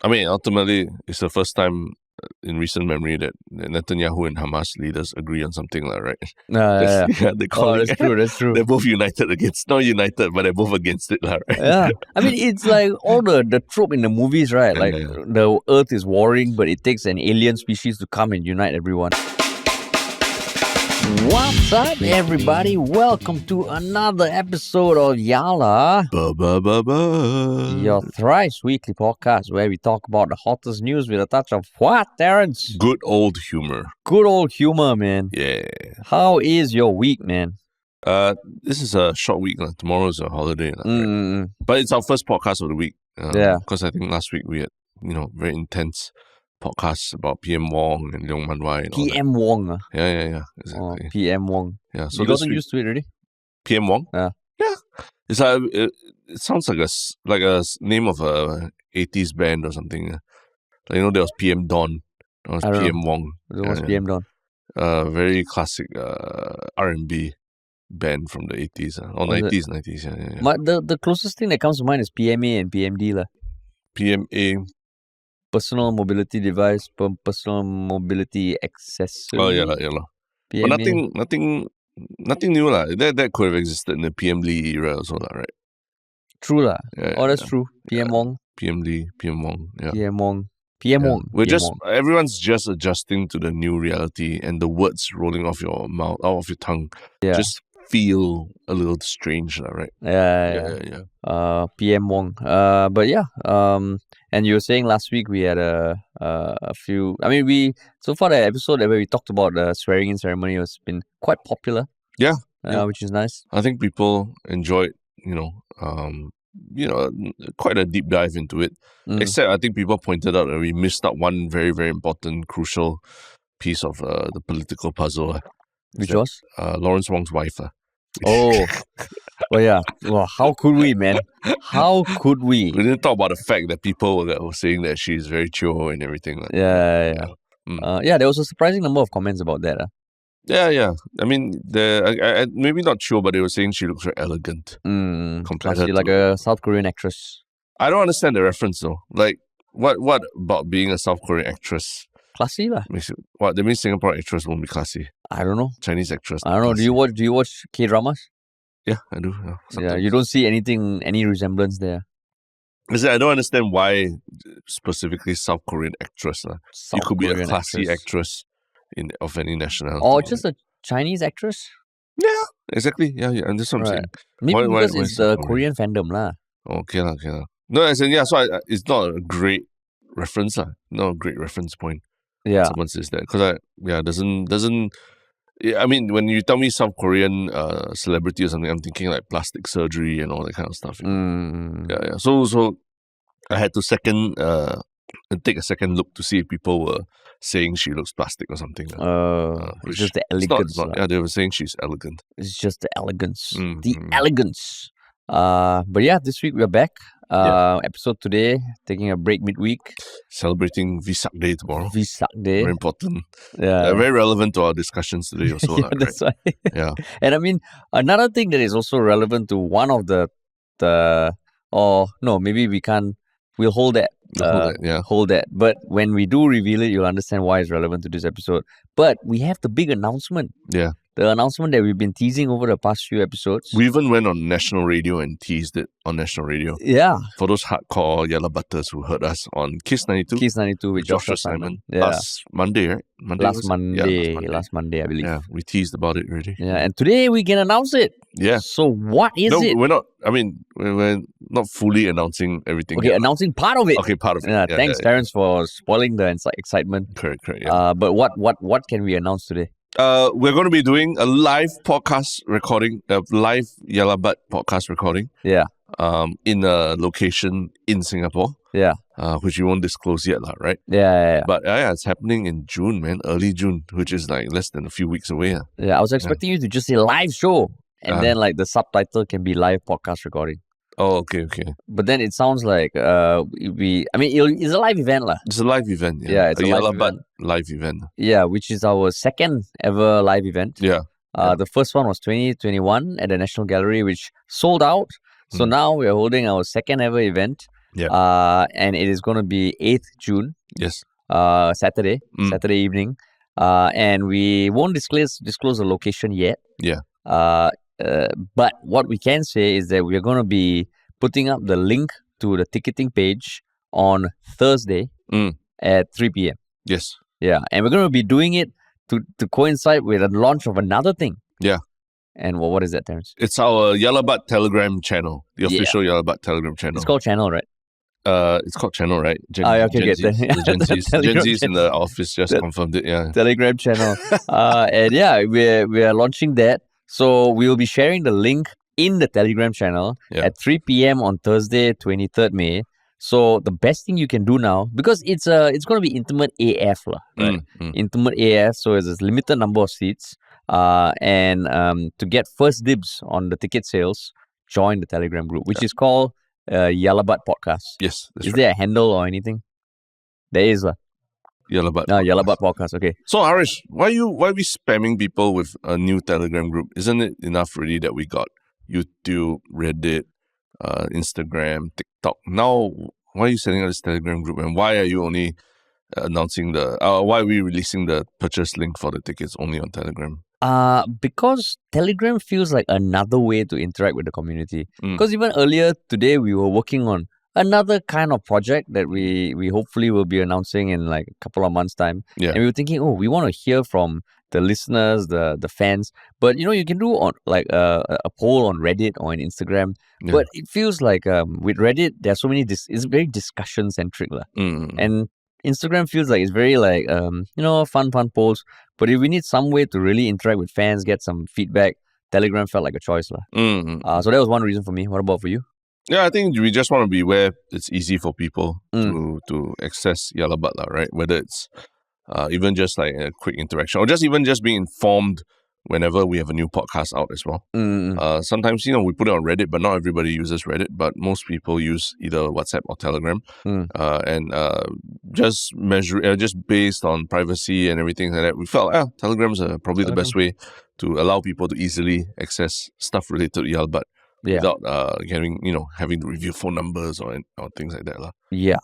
I mean, ultimately, it's the first time in recent memory that Netanyahu and Hamas leaders agree on something like right. Yeah. They call That's true. That's true. They're both united against, not united, but they're both against it, right? Yeah, I mean, it's like all the trope in the movies, right? Like the Earth is warring, but it takes an alien species to come and unite everyone. What's up, everybody? Welcome to another episode of Yala, your thrice weekly podcast where we talk about the hottest news with a touch of what, Terrence? Good old humor. Good old humor, man. Yeah. How is your week, man? This is a short week. Tomorrow is a holiday. Right? But it's our first podcast of the week. Because I think last week we had, very intense podcasts about PM Wong and Leong Man Wai. PM Wong. Yeah. Exactly. Oh, PM Wong. Yeah. So you gotten used to it already? PM Wong? Yeah. It's like, it sounds like a name of a 80s band or something. Like, there was PM Dawn. There was PM Wong. There was PM Dawn. Very classic R&B band from the 80s. Or 90s. Yeah. But the closest thing that comes to mind is PMA and PMD. PMA. Personal mobility device, personal mobility accessory. Oh, yeah. PMA. But nothing new. That could have existed in the PM Lee era also, right? True. Yeah, that's true. PM Wong. PM Lee, PM Wong. Yeah. PM Wong. PM Wong. Everyone's just adjusting to the new reality, and the words rolling off your mouth, out of your tongue, just feel a little strange, right? Yeah. PM Wong. But yeah. And you were saying last week we had a few. I mean, so far the episode where we talked about the swearing-in ceremony has been quite popular. Yeah. Which is nice. I think people enjoyed, quite a deep dive into it. Except I think people pointed out that we missed out one very, very important, crucial piece of the political puzzle. Which was? Lawrence Wong's wife. Oh, well, yeah. Well, how could we, man? How could we? We didn't talk about the fact that people were saying that she's very chill and everything. Yeah. There was a surprising number of comments about that. Yeah. I mean, I maybe not chill, but they were saying she looks very elegant. Classy, like a South Korean actress. I don't understand the reference though. Like, what about being a South Korean actress? Classy lah. What, that means Singapore actress won't be classy? I don't know. Chinese actress. I don't know. Classy. Do you watch K-dramas? Yeah, I do. Yeah, you don't see any resemblance there. I don't understand why specifically South Korean actress. You could be a classy actress of any nationality. Or just a Chinese actress? Yeah, exactly. Yeah, and that's what I'm saying. Maybe because it's the Korean fandom lah. Okay. No, so it's not a great reference not a great reference point. Yeah. Someone says that because doesn't. I mean, when you tell me South Korean celebrity or something, I'm thinking like plastic surgery and all that kind of stuff. Yeah. So I had to take a second look to see if people were saying she looks plastic or something. It's just the elegance. They were saying she's elegant. It's just the elegance. The elegance. But yeah, this week we're back. Episode today, taking a break midweek. Celebrating Vesak Day tomorrow. Vesak Day. Very important. Yeah. Very relevant to our discussions today also. That's right. Yeah. And I mean, another thing that is also relevant to one of maybe we can't, we'll hold that. Hold that. But when we do reveal it, you'll understand why it's relevant to this episode. But we have the big announcement. Yeah. The announcement that we've been teasing over the past few episodes. We even went on national radio and teased it on national radio. Yeah. For those hardcore Yellow Butters who heard us on Kiss 92. Kiss 92 with Joshua Simon. Yeah. Last Monday, right? Last Monday, I believe. Yeah, we teased about it already. Yeah, and today we can announce it. Yeah. So what is it? We're not, we're not fully announcing everything. Okay, announcing part of it. Okay, part of it. Yeah, thanks, Terrence, for spoiling the excitement. Correct, yeah. But what can we announce today? We're going to be doing a live podcast recording, live Yellow Butt podcast recording. Yeah. In a location in Singapore. Yeah. Which we won't disclose yet, right? Yeah. But it's happening in June, man. Early June, which is like less than a few weeks away. Yeah, I was expecting you to just say live show. And then like the subtitle can be live podcast recording. Oh, okay. But then it sounds like it's a live event lah. It's a live event. Yeah, it's a Yellow live Butt event. live event. Yeah, which is our second ever live event. Yeah. The first one was 2021 at the National Gallery, which sold out. So now we're holding our second ever event. Yeah. And it is going to be 8th June. Yes. Saturday evening. And we won't disclose the location yet. Yeah. But what we can say is that we're going to be putting up the link to the ticketing page on Thursday at 3 p.m. Yes. Yeah, and we're going to be doing it to coincide with the launch of another thing. Yeah. And what is that, Terence? It's our Yalabat Telegram channel, the official Yalabat Telegram channel. It's called channel, right? It's called channel, right? Gen Zs. The Gen Zs. Gen Zs in the office just confirmed it. Yeah. Telegram channel. And yeah, we are launching that. So we will be sharing the link in the Telegram channel at 3 p.m. on Thursday, 23rd May. So the best thing you can do now, because it's going to be intimate AF, right? Intimate AF. So there's a limited number of seats. And to get first dibs on the ticket sales, join the Telegram group, which is called Yalabat Podcast. Yes, that's is right. there a handle or anything? There is Yalabat. Yalabat Podcast. Okay. So Harish, why are we spamming people with a new Telegram group? Isn't it enough really that we got YouTube, Reddit, Instagram, TikTok? Now, why are you setting up this Telegram group, and why are you only announcing why are we releasing the purchase link for the tickets only on Telegram? Because Telegram feels like another way to interact with the community. Because even earlier today, we were working on another kind of project that we hopefully will be announcing in like a couple of months' time. Yeah. And we were thinking, we want to hear from the listeners, the fans. But you can do on like a poll on Reddit or on Instagram. Yeah. But it feels like with Reddit, there are so many. It's very discussion centric, and Instagram feels like it's very like fun polls. But if we need some way to really interact with fans, get some feedback, Telegram felt like a choice, So that was one reason for me. What about for you? Yeah, I think we just want to be where it's easy for people to access Yalabat, right? Whether it's even just like a quick interaction or even just being informed whenever we have a new podcast out as well. Sometimes, we put it on Reddit, but not everybody uses Reddit, but most people use either WhatsApp or Telegram. And just based on privacy and everything like that, we felt Telegram's probably the best way to allow people to easily access stuff related to Yalabat. Without having to review phone numbers or things like that. Yeah.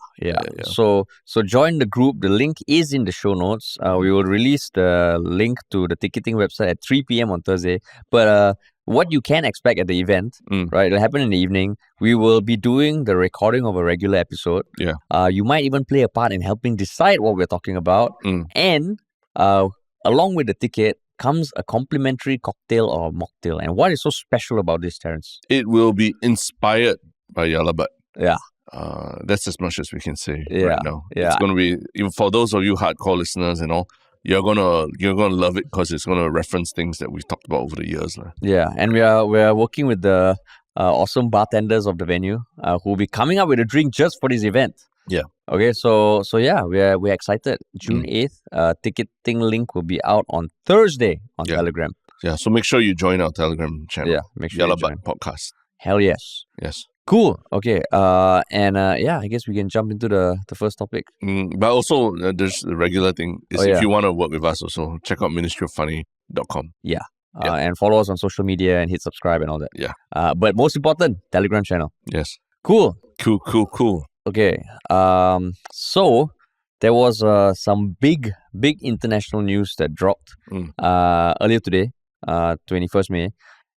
So join the group. The link is in the show notes. We will release the link to the ticketing website at 3 p.m. on Thursday. But what you can expect at the event, right? It'll happen in the evening. We will be doing the recording of a regular episode. Yeah. You might even play a part in helping decide what we're talking about. And along with the ticket comes a complimentary cocktail or mocktail. And what is so special about this, Terence? It will be inspired by Yalabat. Yeah. That's as much as we can say right now. Yeah. It's going to be, even for those of you hardcore listeners and all, you're gonna love it because it's gonna reference things that we've talked about over the years. Yeah, and we are working with the awesome bartenders of the venue who will be coming up with a drink just for this event. Yeah. Okay, so yeah, we're excited. June 8th, ticketing link will be out on Thursday on Telegram. Yeah, so make sure you join our Telegram channel. Yeah, make sure you join. Podcast. Hell yes. Yes. Cool. Okay. I guess we can jump into the first topic. But also, there's the regular thing. If you want to work with us also, check out ministryoffunny.com. Yeah. And follow us on social media and hit subscribe and all that. Yeah. But most important, Telegram channel. Yes. Cool. Cool. Okay. So there was some big international news that dropped earlier today, 21st May.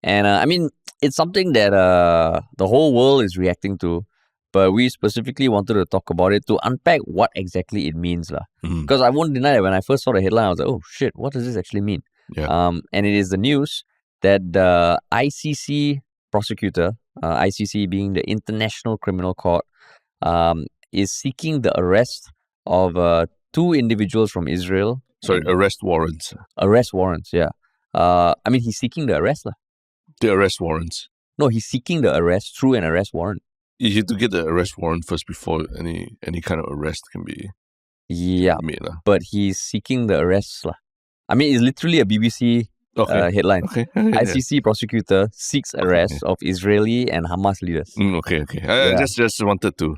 And it's something that the whole world is reacting to, but we specifically wanted to talk about it to unpack what exactly it means. Because I won't deny that when I first saw the headline, I was like, oh shit, what does this actually mean? Yeah. And it is the news that the ICC prosecutor, ICC being the International Criminal Court, is seeking the arrest of 2 individuals from Israel. Sorry, arrest warrants. Arrest warrants, yeah. He's seeking the arrest. The arrest warrants. No, he's seeking the arrest through an arrest warrant. You have to get the arrest warrant first before any kind of arrest can be made. But he's seeking the arrest. It's literally a BBC headline. Okay. ICC prosecutor seeks arrest of Israeli and Hamas leaders. Okay. I just wanted to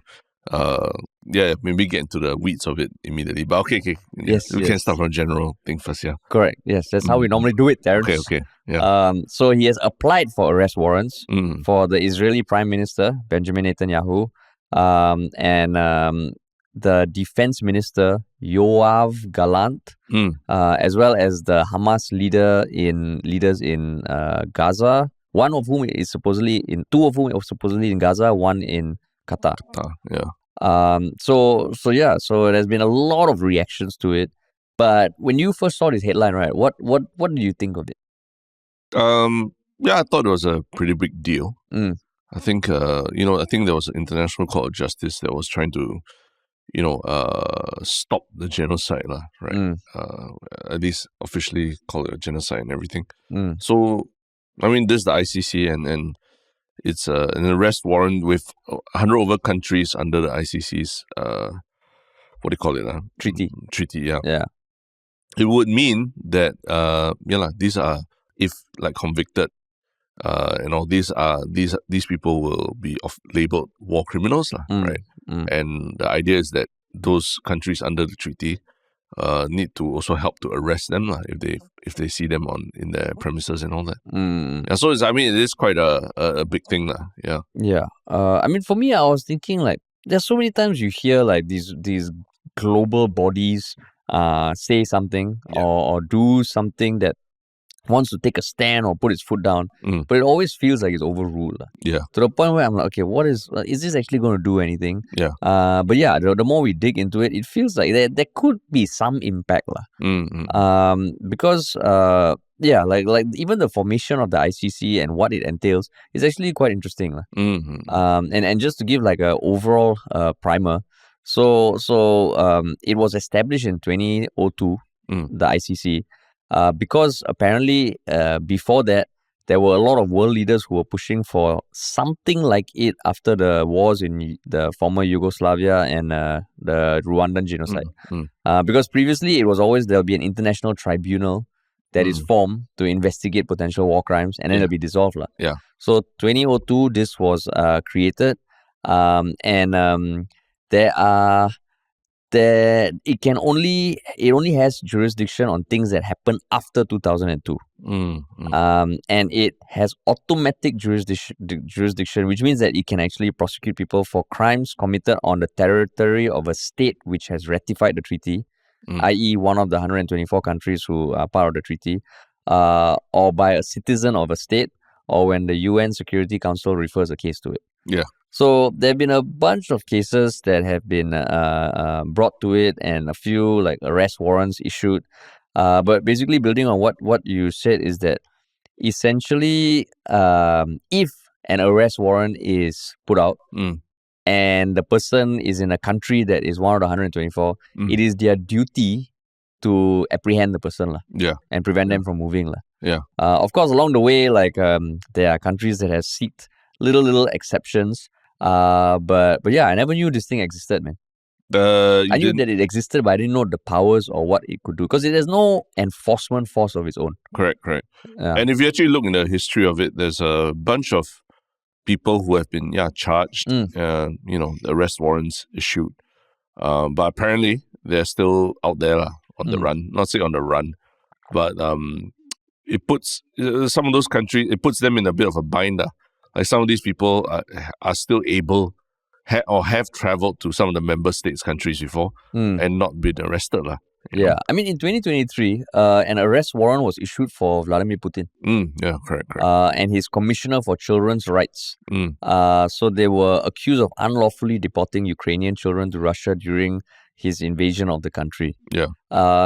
maybe get into the weeds of it immediately. But okay. Yes, we can start from a general thing first, yeah. Correct. Yes, that's how we normally do it, Terence. Okay. Yeah. So he has applied for arrest warrants for the Israeli Prime Minister, Benjamin Netanyahu, and the defense minister Yoav Gallant, as well as the Hamas leaders in Gaza. Two of whom are supposedly in Gaza, one in Qatar. So there's been a lot of reactions to it. But when you first saw this headline, right, what did you think of it? I thought it was a pretty big deal. I think I think there was an international court of justice that was trying to stop the genocide, right? At least officially call it a genocide and everything. So, I mean, this is the ICC, and it's an arrest warrant with 100 over countries under the ICC's what do you call it? Treaty, yeah. Yeah. It would mean that these are, if like convicted, these people will be labeled war criminals, right? And the idea is that those countries under the treaty need to also help to arrest them if they see them in their premises and all that. Yeah, so it is quite a big thing, yeah. Yeah. I mean, for me, I was thinking like there's so many times you hear like these global bodies say something or do something that wants to take a stand or put its foot down, but it always feels like it's overruled. Yeah. To the point where I'm like, okay, what is this actually going to do anything? Yeah. But yeah, the more we dig into it, it feels like there could be some impact, because like even the formation of the ICC and what it entails is actually quite interesting, and just to give like a overall primer, so it was established in 2002, the ICC. Because apparently before that, there were a lot of world leaders who were pushing for something like it after the wars in the former Yugoslavia and the Rwandan genocide. Because previously it was always there'll be an international tribunal that is formed to investigate potential war crimes, and then it'll be dissolved. Yeah. So 2002, this was created, and it only has jurisdiction on things that happen after 2002. And it has automatic jurisdiction, which means that it can actually prosecute people for crimes committed on the territory of a state which has ratified the treaty, i.e. one of the 124 countries who are part of the treaty, or by a citizen of a state, or when the UN Security Council refers a case to it. Yeah. So there have been a bunch of cases that have been brought to it, and a few like arrest warrants issued. But basically, building on what you said, is that essentially, if an arrest warrant is put out and the person is in a country that is one of the 124, it is their duty to apprehend the person and prevent them from moving. Of course, along the way, like there are countries that have sought little exceptions. But yeah, I never knew this thing existed, man. I knew that it existed, but I didn't know the powers or what it could do, because it has no enforcement force of its own. Correct. And if you actually look in the history of it, there's a bunch of people who have been charged, arrest warrants issued. But apparently they're still out there on the run. Not say on the run, but it puts some of those countries, it puts them in a bit of a bind. Like some of these people are still able or have traveled to some of the member states countries before and not been arrested. Yeah, I mean, in 2023, an arrest warrant was issued for Vladimir Putin. Yeah, correct. And his commissioner for children's rights. So they were accused of unlawfully deporting Ukrainian children to Russia during his invasion of the country. Yeah.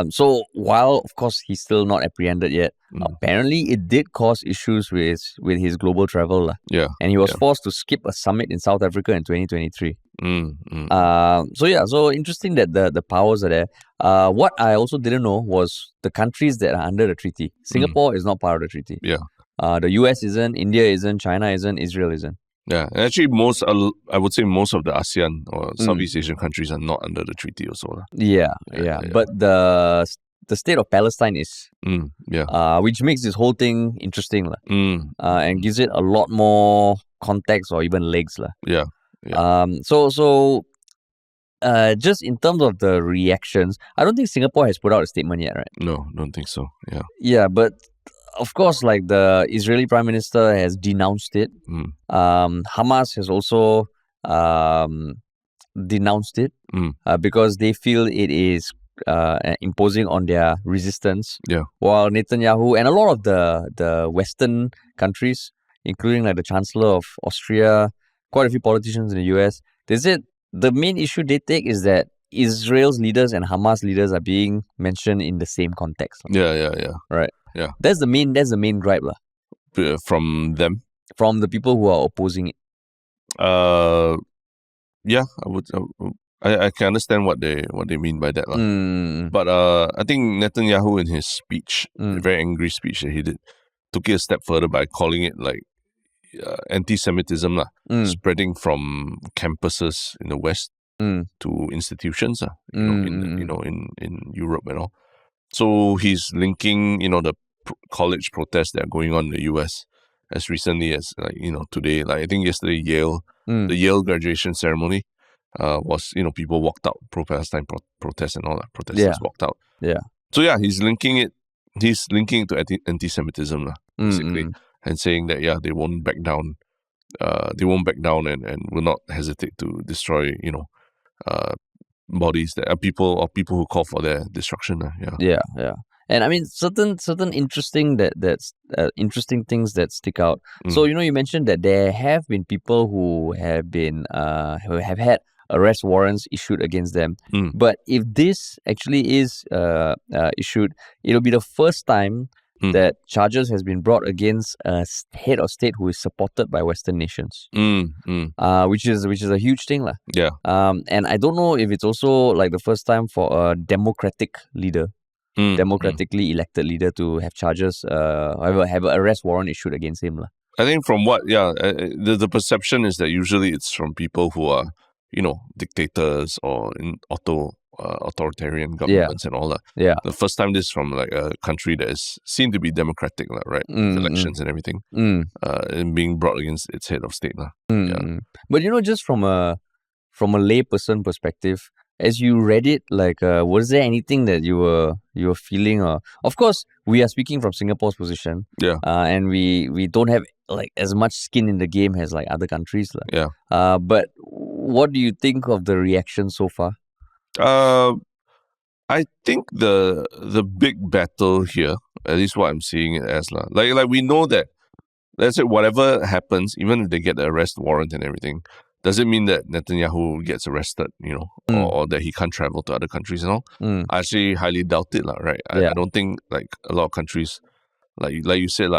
So while, of course, he's still not apprehended yet, apparently it did cause issues with his global travel. Yeah. And he was forced to skip a summit in South Africa in 2023. So interesting that the powers are there. What I also didn't know was the countries that are under the treaty. Singapore is not part of the treaty. Yeah. The US isn't, India isn't, China isn't, Israel isn't. Yeah, and actually I would say most of the ASEAN or Southeast Asian countries are not under the treaty also. Yeah. But the state of Palestine is. Which makes this whole thing interesting. And gives it a lot more context or even legs. Yeah. So just in terms of the reactions, I don't think Singapore has put out a statement yet, right? No, don't think so. Yeah. Yeah, but of course, like the Israeli Prime Minister has denounced it. Hamas has also denounced it because they feel it is imposing on their resistance. Yeah. While Netanyahu and a lot of the Western countries, including like the Chancellor of Austria, quite a few politicians in the US, they said the main issue they take is that Israel's leaders and Hamas leaders are being mentioned in the same context. Yeah. Right. Yeah. That's the main gripe from them. From the people who are opposing it. Yeah, I can understand what they mean by that. But I think Netanyahu in his speech, a very angry speech that he did, took it a step further by calling it like anti-Semitism spreading from campuses in the West to institutions in Europe and all. So he's linking the college protests that are going on in the US as recently as today. Like I think yesterday the Yale graduation ceremony was people walked out, pro-Palestine protests and all that. Protesters walked out. Yeah. So yeah, he's linking it to anti-Semitism basically, and saying that they won't back down. They won't back down and will not hesitate to destroy bodies that are people who call for their destruction. Yeah. And I mean, certain interesting interesting things that stick out. So you mentioned that there have been people who have been who have had arrest warrants issued against them. But if this actually is issued, it'll be the first time that charges has been brought against a head of state who is supported by Western nations, which is a huge thing, lah. Yeah. And I don't know if it's also like the first time for a democratic leader, democratically elected leader, to have charges, have an arrest warrant issued against him, lah. I think from what, the perception is that usually it's from people who are, dictators or in authoritarian governments and all that. Yeah. The first time this is from like a country that is seen to be democratic, right? Elections and everything, and being brought against its head of state, Yeah. But just from a lay person perspective, as you read it, like, was there anything that you were feeling? Of course, we are speaking from Singapore's position, and we don't have like as much skin in the game as like other countries, but what do you think of the reaction so far? I think the big battle here, at least what I'm seeing it as, like we know that, let's say whatever happens, even if they get the arrest warrant and everything, doesn't mean that Netanyahu gets arrested, or that he can't travel to other countries and all. I actually highly doubt it, right? I don't think like a lot of countries, like you said,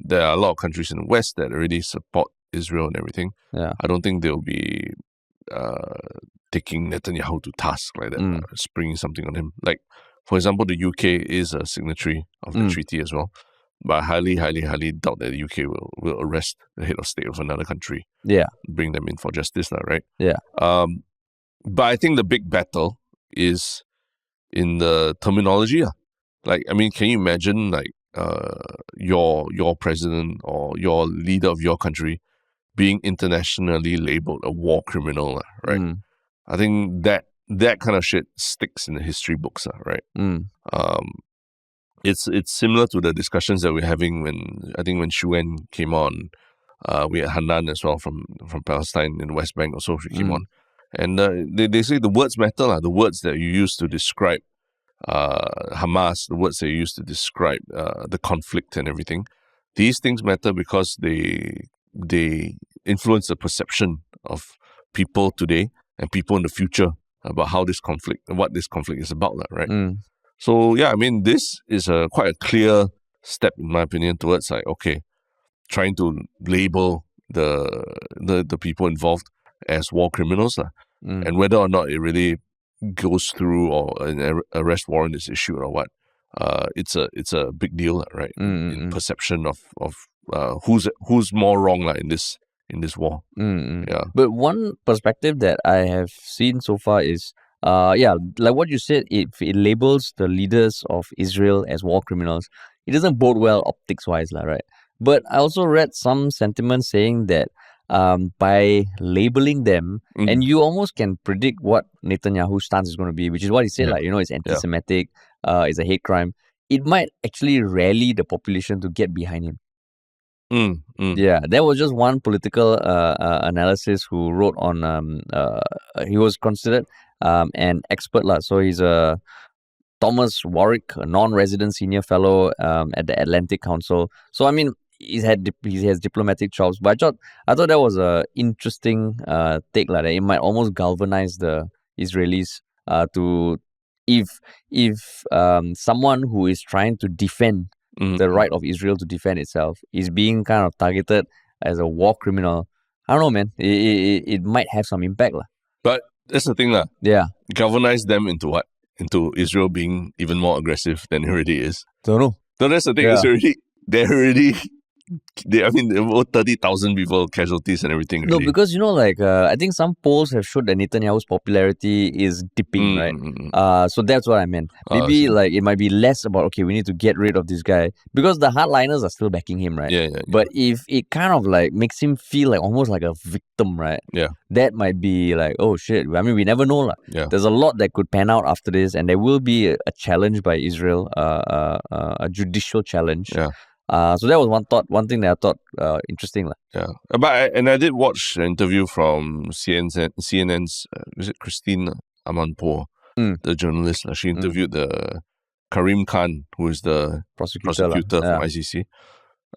there are a lot of countries in the West that already support Israel and everything. I don't think they'll be taking Netanyahu to task like that, springing something on him. Like, for example, the UK is a signatory of the treaty as well. But I highly, highly, highly doubt that the UK will arrest the head of state of another country. Bring them in for justice, right? But I think the big battle is in the terminology. Like, I mean, can you imagine like your president or your leader of your country being internationally labeled a war criminal, right? I think that kind of shit sticks in the history books, right? It's similar to the discussions that we're having when Shuen came on. We had Hanan as well from Palestine in the West Bank also, she came on. And they say the words matter, the words that you use to describe Hamas, the words that you use to describe the conflict and everything. These things matter because they influence the perception of people today and people in the future about how this conflict and what this conflict is about, right? So yeah, I mean, this is quite a clear step, in my opinion, towards like, okay, trying to label the people involved as war criminals, and whether or not it really goes through or an arrest warrant is issued or what, it's a big deal, right? In perception of who's more wrong in this war. Yeah. But one perspective that I have seen so far is, like what you said, if it labels the leaders of Israel as war criminals, it doesn't bode well optics-wise, right? But I also read some sentiments saying that by labeling them, and you almost can predict what Netanyahu's stance is going to be, which is what he said, it's anti-Semitic, it's a hate crime. It might actually rally the population to get behind him. Yeah, there was just one political analysis who wrote on. He was considered an expert lah. So he's a Thomas Warwick, a non-resident senior fellow at the Atlantic Council. So I mean, he has diplomatic chops. But I thought that was a interesting take lah. That it might almost galvanize the Israelis to if someone who is trying to defend the right of Israel to defend itself is being kind of targeted as a war criminal. I don't know, man. It might have some impact lah. But that's the thing lah. Yeah. Galvanize them into what? Into Israel being even more aggressive than it already is. Don't know. So that's the thing. Yeah. They're already. There were 30,000 people, casualties and everything. No, really. because I think some polls have showed that Netanyahu's popularity is dipping, right? So that's what I meant. Maybe it might be less about, okay, we need to get rid of this guy, because the hardliners are still backing him, right? Yeah. But if it kind of makes him feel almost like a victim, right? Yeah. That might be oh shit. I mean, we never know lah. Yeah. There's a lot that could pan out after this, and there will be a challenge by Israel, a judicial challenge. Yeah. So that was one thing that I thought interesting. Yeah. But I did watch an interview from CNN's is it Christine Amanpour, the journalist. She interviewed the Karim Khan, who is the prosecutor from ICC.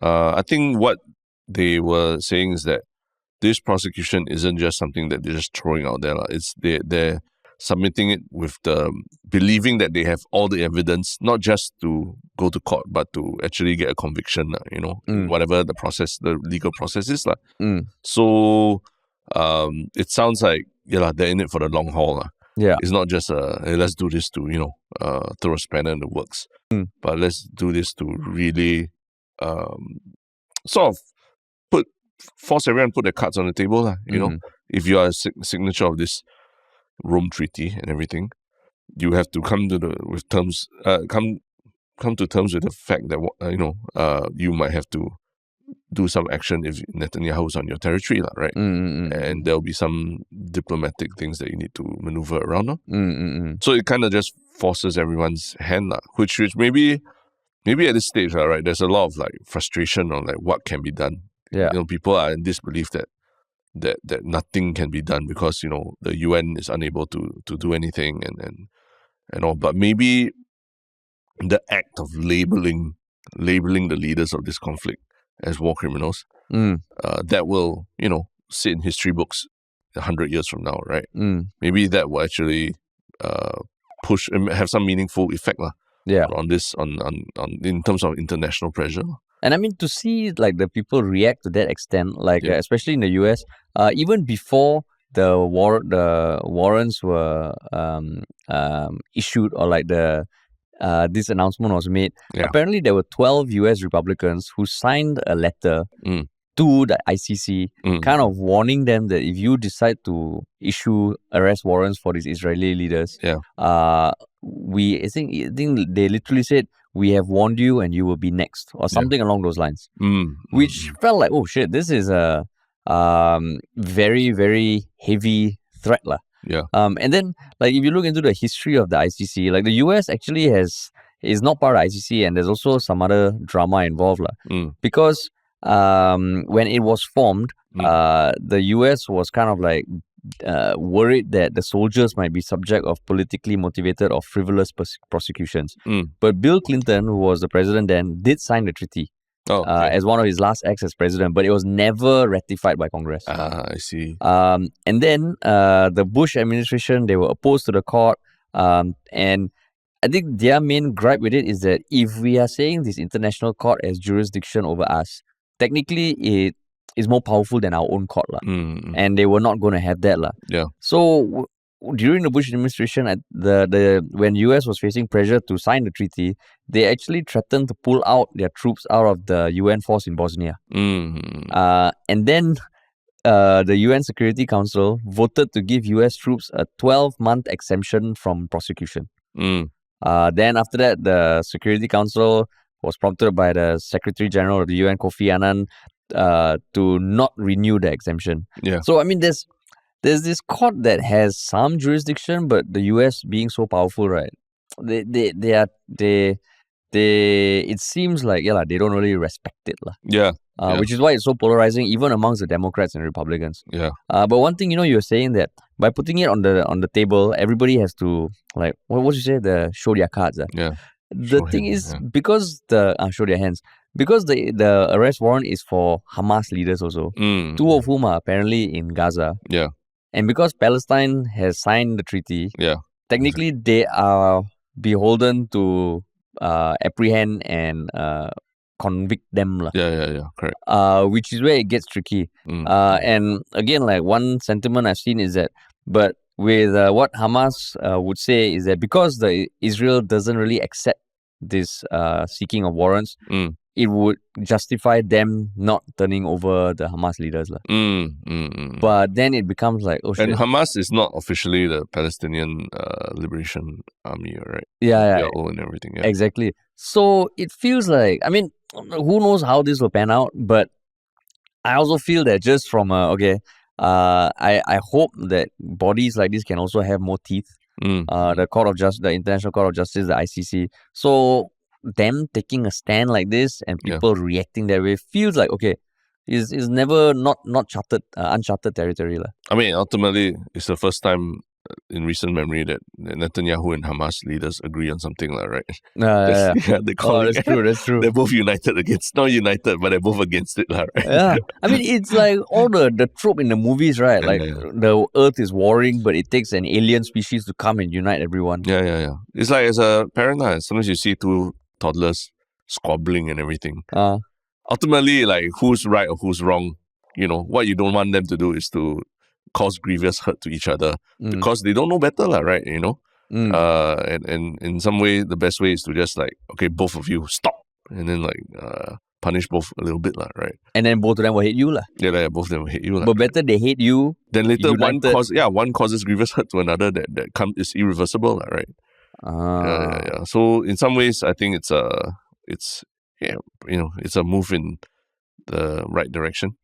I think what they were saying is that this prosecution isn't just something that they're just throwing out there. It's they're submitting it with the believing that they have all the evidence, not just to go to court, but to actually get a conviction, whatever the legal process is. So it sounds like, they're in it for the long haul. Yeah. It's not just hey, let's do this to, throw a spanner in the works. But let's do this to really sort of force everyone to put their cards on the table. If you are a signature of this Rome Treaty and everything, you have to come to terms with the fact that you might have to do some action if Netanyahu is on your territory, right? And there'll be some diplomatic things that you need to maneuver around. So it kind of just forces everyone's hand, which maybe at this stage, right? There's a lot of frustration on what can be done. Yeah. People are in disbelief that nothing can be done because the UN is unable to do anything and all. But maybe the act of labeling the leaders of this conflict as war criminals, that will sit in history books 100 years from now, right? Maybe that will actually push and have some meaningful effect on this on in terms of international pressure. And I mean, to see the people react to that extent, especially in the US, even before the warrants were issued, or this announcement was made, apparently there were 12 US Republicans who signed a letter to the ICC, kind of warning them that if you decide to issue arrest warrants for these Israeli leaders, I think they literally said, we have warned you and you will be next, or something along those lines, which felt like, oh shit, this is a very, very heavy threat. And then if you look into the history of the ICC, the US actually is not part of ICC, and there's also some other drama involved. Because when it was formed, the US was kind of worried that the soldiers might be subject of politically motivated or frivolous prosecutions. But Bill Clinton, who was the president then, did sign the treaty as one of his last acts as president, but it was never ratified by Congress. I see. And then the Bush administration, they were opposed to the court, and I think their main gripe with it is that if we are saying this international court has jurisdiction over us, technically it is more powerful than our own court, and they were not going to have that, So during the Bush administration, when US was facing pressure to sign the treaty, they actually threatened to pull out their troops out of the UN force in Bosnia. And then the UN Security Council voted to give US troops a 12-month exemption from prosecution. Then after that, the Security Council was prompted by the Secretary General of the UN, Kofi Annan, to not renew the exemption. So I mean, there's this court that has some jurisdiction, but the US being so powerful, right? It seems like they don't really respect it, Yeah, which is why it's so polarizing even amongst the Democrats and Republicans. Yeah. But one thing, you're saying that by putting it on the table, everybody has to, like, what you say, show their cards. Yeah. The thing is, because show their hands, because the arrest warrant is for Hamas leaders also, two of whom are apparently in Gaza. Yeah. And because Palestine has signed the treaty, technically they are beholden to apprehend and convict them. Yeah, correct. Which is where it gets tricky. And again, like, one sentiment I've seen is that, but with what Hamas would say is that because the Israel doesn't really accept this seeking of warrants, it would justify them not turning over the Hamas leaders. But then it becomes like, oh shit. And Hamas is not officially the Palestinian Liberation Army, right? Yeah. And everything. Yeah. Exactly. So it feels like, I mean, who knows how this will pan out, but I also feel that just from I hope that bodies like this can also have more teeth. The Court of Justice, the International Court of Justice, the ICC. So them taking a stand like this and people reacting that way feels like, okay, is never not charted, uncharted territory. I mean, ultimately, it's the first time in recent memory that Netanyahu and Hamas leaders agree on something, right? Yeah, they call that's true. That's true. They're both united against, not united, but they're both against it, right? Yeah, I mean, it's like all the trope in the movies, right? Like the Earth is warring, but it takes an alien species to come and unite everyone. Yeah. It's like, as a parent, sometimes you see two toddlers squabbling and everything. Ultimately, like, who's right or who's wrong? What you don't want them to do is to cause grievous hurt to each other because they don't know better, right? And in some way, the best way is to just, like, okay, both of you stop, and then, like, punish both a little bit, right? And then both of them will hate you, Yeah, both of them will hate you, but better they hate you. Then later one causes grievous hurt to another that is irreversible, right? Yeah. So in some ways, I think it's a move in the right direction.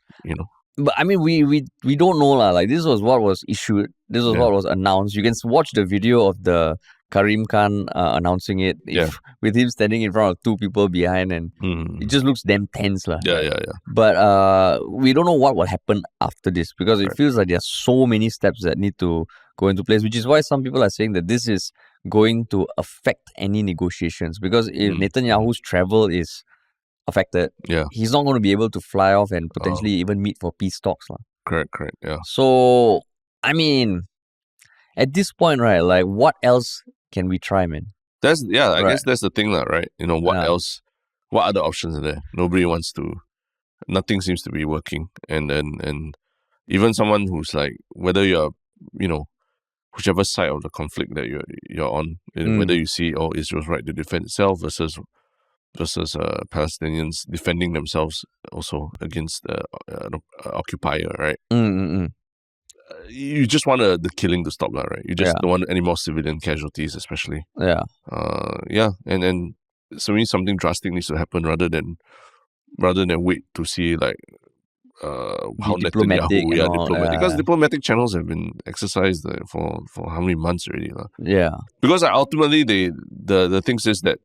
But I mean, we don't know, like, this was what was issued. This was what was announced. You can watch the video of the Karim Khan announcing it, with him standing in front of two people behind, and it just looks damn tense, Yeah. But we don't know what will happen after this, because it feels like there are so many steps that need to go into place, which is why some people are saying that this is going to affect any negotiations, because if Netanyahu's travel is affected, he's not going to be able to fly off and potentially even meet for peace talks. Correct, yeah. So, I mean, at this point, right, like, what else can we try, man? I guess that's the thing, right? What else, what other options are there? Nothing seems to be working. And even someone who's like, whether you're, whichever side of the conflict that you're on, whether you see, Israel's right to defend itself versus Palestinians defending themselves also against the occupier, right? You just want the killing to stop, right? You just don't want any more civilian casualties, especially. And so we need something drastic needs to happen rather than wait to see, like, how diplomatic, diplomatic, because diplomatic channels have been exercised for how many months already, because ultimately the thing says that,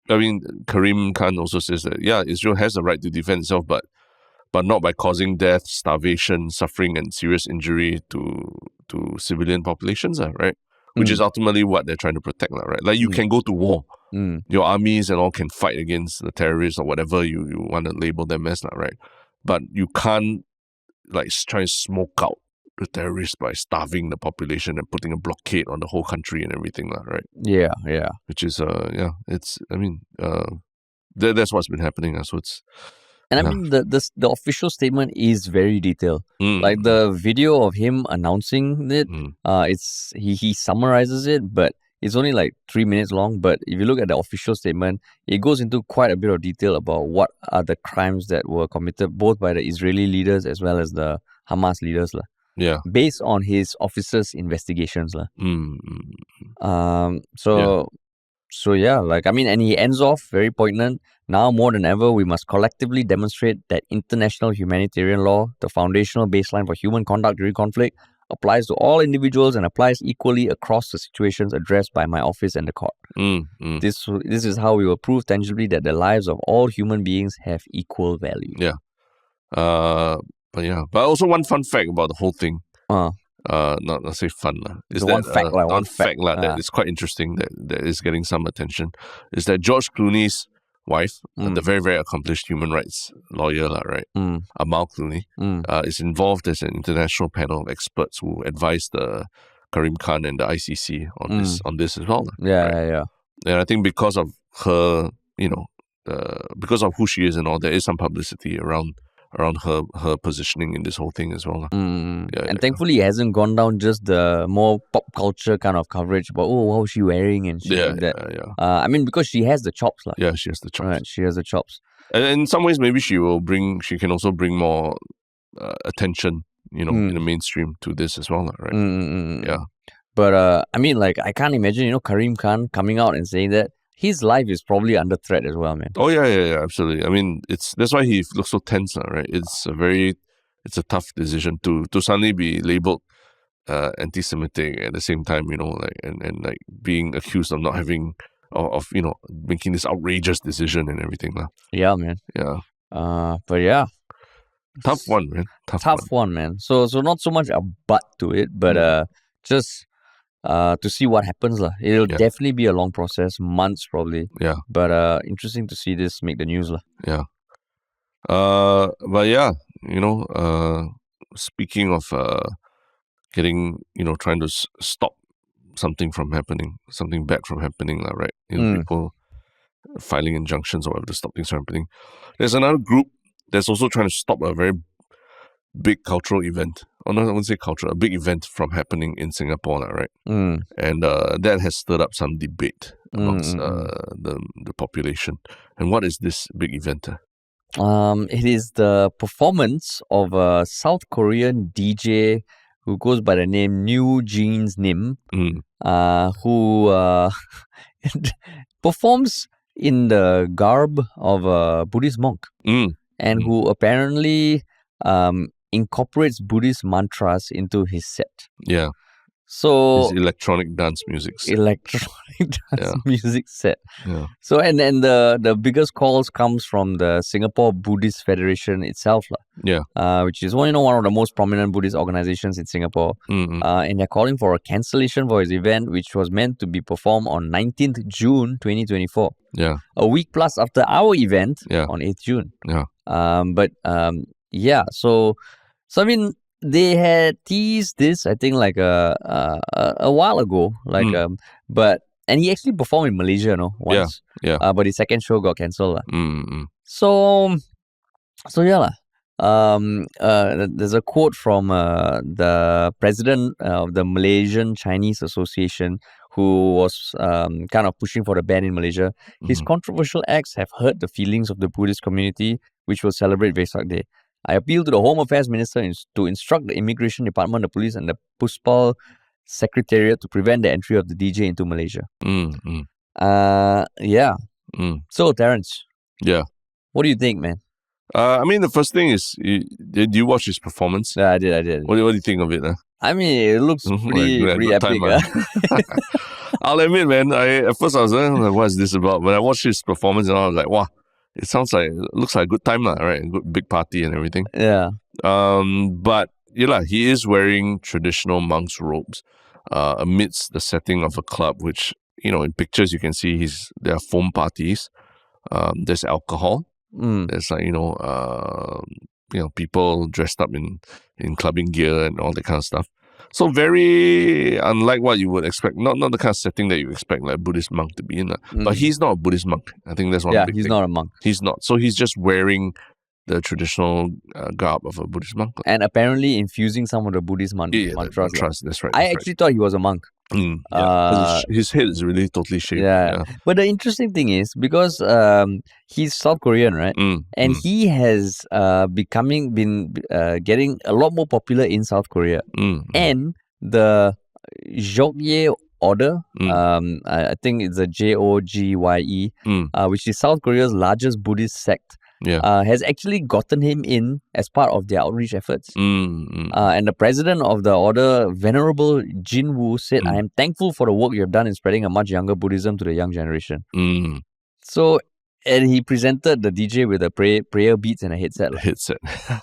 I mean, Karim Khan also says that Israel has the right to defend itself, but not by causing death, starvation, suffering, and serious injury to civilian populations, right? Which is ultimately what they're trying to protect, right? Like, you can go to war, your armies and all can fight against the terrorists or whatever you want to label them as, right? But you can't, like, try and smoke out the terrorists by starving the population and putting a blockade on the whole country and everything, right? Yeah. Which is it's, I mean, that's what's been happening. So it's, and I mean, the official statement is very detailed. Like, the video of him announcing it, it's he summarizes it, but it's only like 3 minutes long. But if you look at the official statement, it goes into quite a bit of detail about what are the crimes that were committed both by the Israeli leaders as well as the Hamas leaders, based on his officers' investigations, So like, I mean, and he ends off very poignant. Now more than ever, we must collectively demonstrate that international humanitarian law, the foundational baseline for human conduct during conflict, applies to all individuals and applies equally across the situations addressed by my office and the court. This is how we will prove tangibly that the lives of all human beings have equal value. Yeah. But yeah, but also one fun fact about the whole thing. Not say fun is the that one fact, like, one fact that is quite interesting that is getting some attention is that George Clooney's wife, the very, very accomplished human rights lawyer, right, Amal Clooney, is involved as an international panel of experts who advise the Karim Khan and the ICC on this as well. Yeah. And I think because of her, because of who she is and all, there is some publicity around her positioning in this whole thing as well. And thankfully, it hasn't gone down just the more pop culture kind of coverage about, what was she wearing and shit like that. I mean, because she has the chops. Yeah, she has the chops. Right, she has the chops. And in some ways, maybe she can also bring more attention, in the mainstream to this as well, right? Yeah. But, I mean, like, I can't imagine, Karim Khan coming out and saying that his life is probably under threat as well, man. Oh, yeah, absolutely. I mean, that's why he looks so tense, right? It's a tough decision to suddenly be labeled anti-Semitic at the same time, and like being accused of not having, of making this outrageous decision and everything. Yeah, man. Yeah. But yeah. Tough one, man. Tough one, man. So not so much a butt to it, but just to see what happens. It'll definitely be a long process, months probably. Yeah. But interesting to see this make the news. Yeah. But yeah, speaking of getting, trying to stop something from happening, something bad from happening, right? People filing injunctions or whatever to stop things from happening. There's another group that's also trying to stop a very big cultural event. I wouldn't say cultural, a big event from happening in Singapore, right? And that has stirred up some debate amongst the population. And what is this big event? It is the performance of a South Korean DJ who goes by the name New Jeans Nim, who performs in the garb of a Buddhist monk, and who apparently incorporates Buddhist mantras into his set. Yeah. So his electronic dance music set. Music set. Yeah. So and the biggest calls comes from the Singapore Buddhist Federation itself, which is one of the most prominent Buddhist organizations in Singapore. And they're calling for a cancellation for his event, which was meant to be performed on 19th June 2024. Yeah. A week plus after our event on 8th June. Yeah. So I mean, they had teased this, I think, like a while ago, and he actually performed in Malaysia, once. Yeah. But his second show got cancelled. So yeah. There's a quote from the president of the Malaysian Chinese Association, who was kind of pushing for the ban in Malaysia. His controversial acts have hurt the feelings of the Buddhist community, which will celebrate Vesak Day. I appeal to the Home Affairs Minister to instruct the Immigration Department, the police, and the Puspal Secretariat to prevent the entry of the DJ into Malaysia. Yeah. So, Terence. Yeah. What do you think, man? I mean, the first thing is, did you watch his performance? Yeah, I did. What do you think of it? I mean, it looks pretty epic. I'll admit, man, at first I was like, what is this about? When I watched his performance, I was like, wow. It looks like a good time, right? A good big party and everything. Yeah. But he is wearing traditional monk's robes amidst the setting of a club, which, in pictures you can see there are foam parties. There's alcohol. There's people dressed up in clubbing gear and all that kind of stuff. So very unlike what you would expect. Not the kind of setting that you expect like a Buddhist monk to be in. But he's not a Buddhist monk. I think that's one big thing. Yeah, he's not a monk. He's not. So he's just wearing the traditional garb of a Buddhist monk. And apparently infusing some of the Buddhist mantras. That's right. I actually thought he was a monk. His head is really totally shaved. Yeah. But the interesting thing is, because he's South Korean, right? And he has been getting a lot more popular in South Korea. And the Jogye order, I think it's a Jogye, which is South Korea's largest Buddhist sect. Has actually gotten him in as part of their outreach efforts. And the president of the order, Venerable Jinwoo, said, I am thankful for the work you have done in spreading a much younger Buddhism to the young generation. So And he presented the DJ with a prayer beats and a headset. Headset.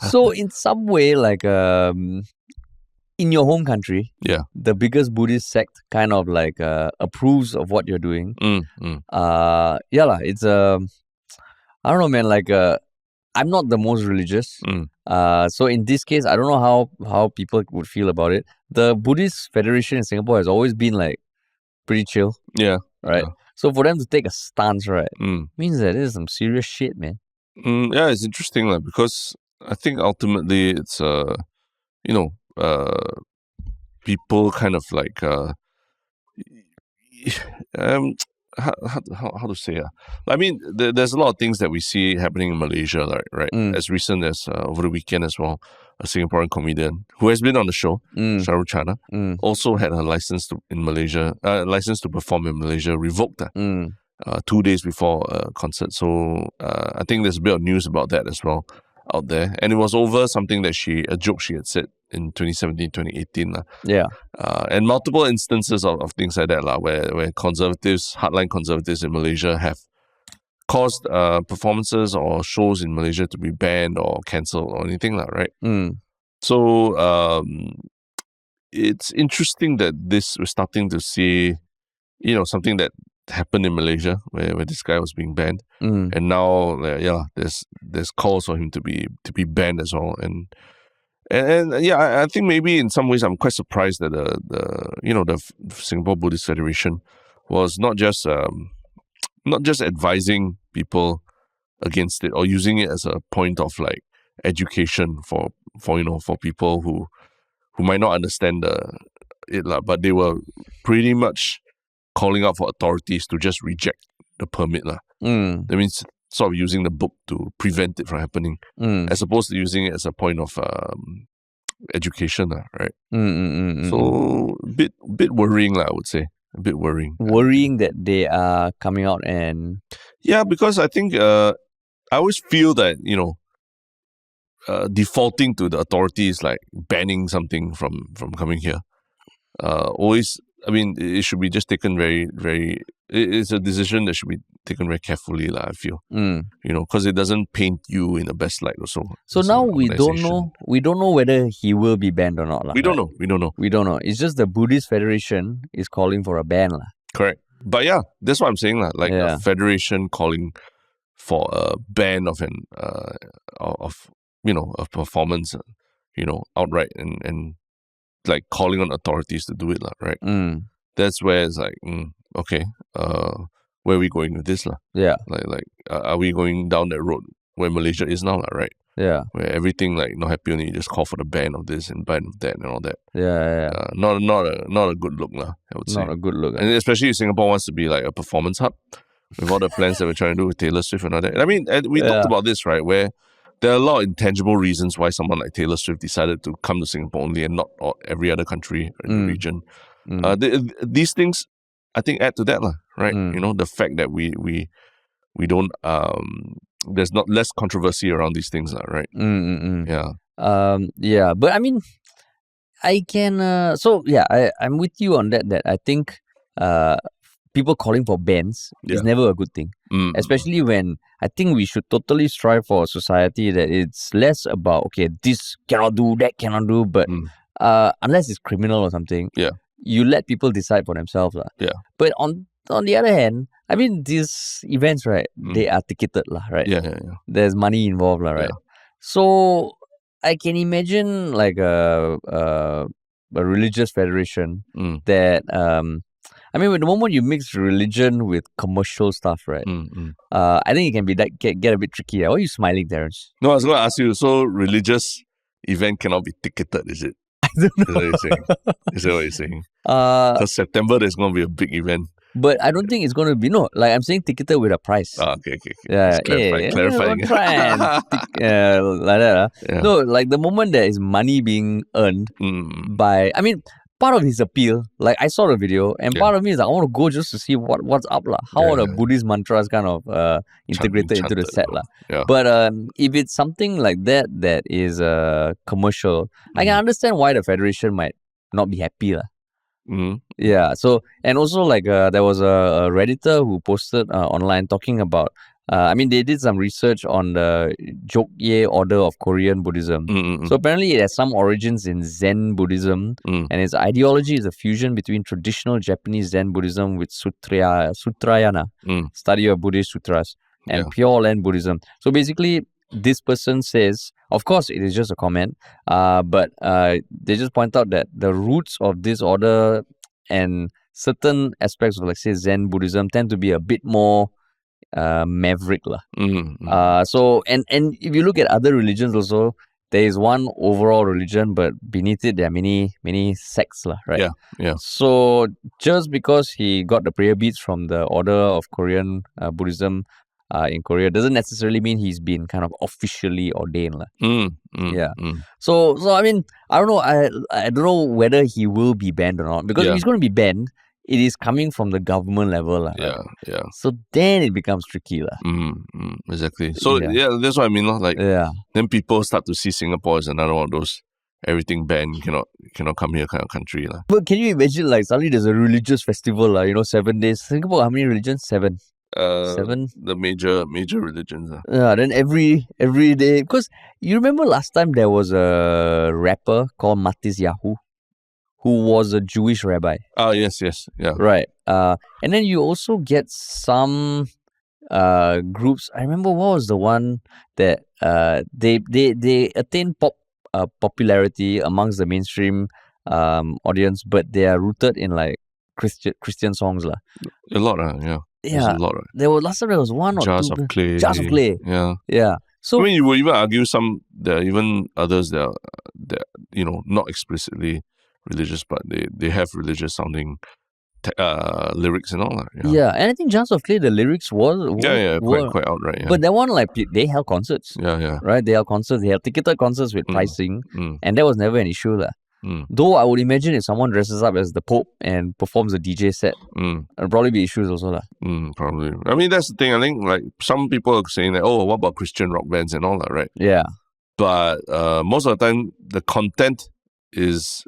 So in some way, like in your home country, the biggest Buddhist sect kind of like approves of what you're doing. It's I don't know, man. Like I'm not the most religious. So in this case, I don't know how people would feel about it. The Buddhist Federation in Singapore has always been like pretty chill. Yeah. Right. Yeah. So for them to take a stance, right, means that this is some serious shit, man. Yeah, it's interesting, because I think ultimately it's people kind of like how to say I mean, there's a lot of things that we see happening in Malaysia, right? As recent as over the weekend as well, a Singaporean comedian who has been on the show, Shahrukh Chana, also had her license to perform in Malaysia revoked 2 days before a concert. So I think there's a bit of news about that as well out there, and it was over something that a joke she had said in 2017, 2018. And multiple instances of things like that, where conservatives, hardline conservatives in Malaysia have caused performances or shows in Malaysia to be banned or cancelled or anything, right? So it's interesting that we're starting to see, something that happened in Malaysia where this guy was being banned, and now there's calls for him to be banned as well, and I think maybe in some ways I'm quite surprised that the Singapore Buddhist Federation was not just advising people against it or using it as a point of like education for people who might not understand it, but they were pretty much calling out for authorities to just reject the permit. That means sort of using the book to prevent it from happening, as opposed to using it as a point of education, right? So a bit worrying, I would say. A bit worrying. Worrying that they are coming out and... Yeah, because I think I always feel that, defaulting to the authorities, like banning something from coming here, always, I mean, it should be just taken very, very... It's a decision that should be taken very carefully, I feel. Because it doesn't paint you in the best light also. So now we don't know whether he will be banned or not. We don't know. We don't know. It's just the Buddhist Federation is calling for a ban. Correct. But yeah, that's what I'm saying. A federation calling for a ban of a performance, outright, and like calling on authorities to do it, right? That's where it's like, okay, where are we going with this, Yeah. Like, are we going down that road where Malaysia is now, right? Yeah. Where everything like not happy, and you just call for the ban of this and ban of that and all that. Yeah. Not a good look, I would say. Not a good look. And especially if Singapore wants to be like a performance hub with all the plans that we're trying to do with Taylor Swift and all that. I mean, we talked about this, right? Where there are a lot of intangible reasons why someone like Taylor Swift decided to come to Singapore only and not every other country in the region. These things, I think, add to that, right? The fact that we don't there's not less controversy around these things, right? Yeah. But I mean, I can I'm with you on that I think people calling for bans is never a good thing. Especially when I think we should totally strive for a society that it's less about, okay, this cannot do, that cannot do, but unless it's criminal or something, you let people decide for themselves. Yeah. But on the other hand, I mean, these events, right, they are ticketed, right? Yeah. There's money involved, right? Yeah. So I can imagine like a religious federation that I mean, the moment you mix religion with commercial stuff, right? I think it can be get a bit tricky. Why are you smiling, Terence? No, I was going to ask you. So religious event cannot be ticketed, is it? I don't know. Is that what you're saying? Because September there's going to be a big event. But I don't think it's going to be, I'm saying ticketed with a price. Okay. Yeah, clarifying. Like that. Yeah. No, like the moment there is money being earned by, I mean, part of his appeal, like I saw the video, and part of me is like, I want to go just to see what's up. How are the Buddhist mantras kind of integrated into the set. Yeah. But if it's something like that is commercial, I can understand why the Federation might not be happy. Yeah. So, and also like there was a Redditor who posted online talking about I mean, they did some research on the Jogye order of Korean Buddhism. So apparently it has some origins in Zen Buddhism, and its ideology is a fusion between traditional Japanese Zen Buddhism with Sutrayana, study of Buddhist sutras, and Pure Land Buddhism. So basically, this person says, of course, it is just a comment, but they just point out that the roots of this order and certain aspects of, like, say, Zen Buddhism tend to be a bit more maverick lah. So and if you look at other religions also, there is one overall religion, but beneath it there are many sects lah, right? Yeah. So just because he got the prayer beads from the order of Korean Buddhism in Korea doesn't necessarily mean he's been kind of officially ordained lah. So I mean, I don't know. I don't know whether he will be banned or not, because if he's going to be banned, it is coming from the government level lah. Yeah. So then it becomes tricky lah. Exactly. So that's what I mean lah. Like, then people start to see Singapore as another one of those everything banned, cannot come here kind of country lah. But can you imagine, like, suddenly there's a religious festival lah, 7 days. Singapore, how many religions? 7. 7. The major religions. Yeah, then every day, because you remember last time there was a rapper called Netanyahu, who was a Jewish rabbi. Yes, yeah. Right. And then you also get some groups. I remember what was the one that they attain popularity amongst the mainstream audience, but they are rooted in, like, Christian songs lah. A lot, yeah. Yeah, a lot, right? There was last time there was one or Jars two. of Clay. Jars of Clay. Yeah. So I mean, you would even argue there are even others that are not explicitly religious, but they have religious sounding lyrics and all that. Yeah, and I think Jars of Clay, the lyrics were quite outright. Yeah. But that one, like, they held concerts. Yeah. Right, they held concerts. They held ticketed concerts with pricing, and that was never an issue lah. Though I would imagine if someone dresses up as the Pope and performs a DJ set, there'll probably be issues also lah. Probably. I mean, that's the thing. I think, like, some people are saying that, what about Christian rock bands and all that, right? Yeah. But most of the time, the content is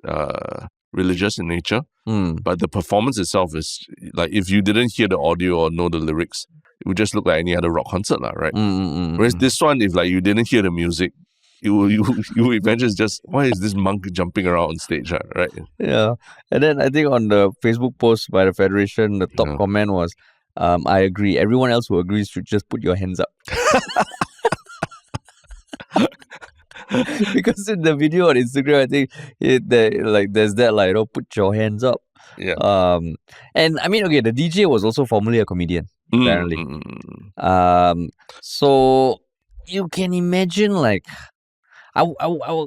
religious in nature, but the performance itself is, like, if you didn't hear the audio or know the lyrics, it would just look like any other rock concert lah, right? Whereas this one, if, like, you didn't hear the music, you imagine it's just, why is this monk jumping around on stage, right? Yeah. And then I think on the Facebook post by the Federation, the top comment was, I agree. Everyone else who agrees should just put your hands up. Because in the video on Instagram, I think there's that, like, put your hands up. Yeah. And I mean, okay, the DJ was also formerly a comedian, apparently. So you can imagine, like, I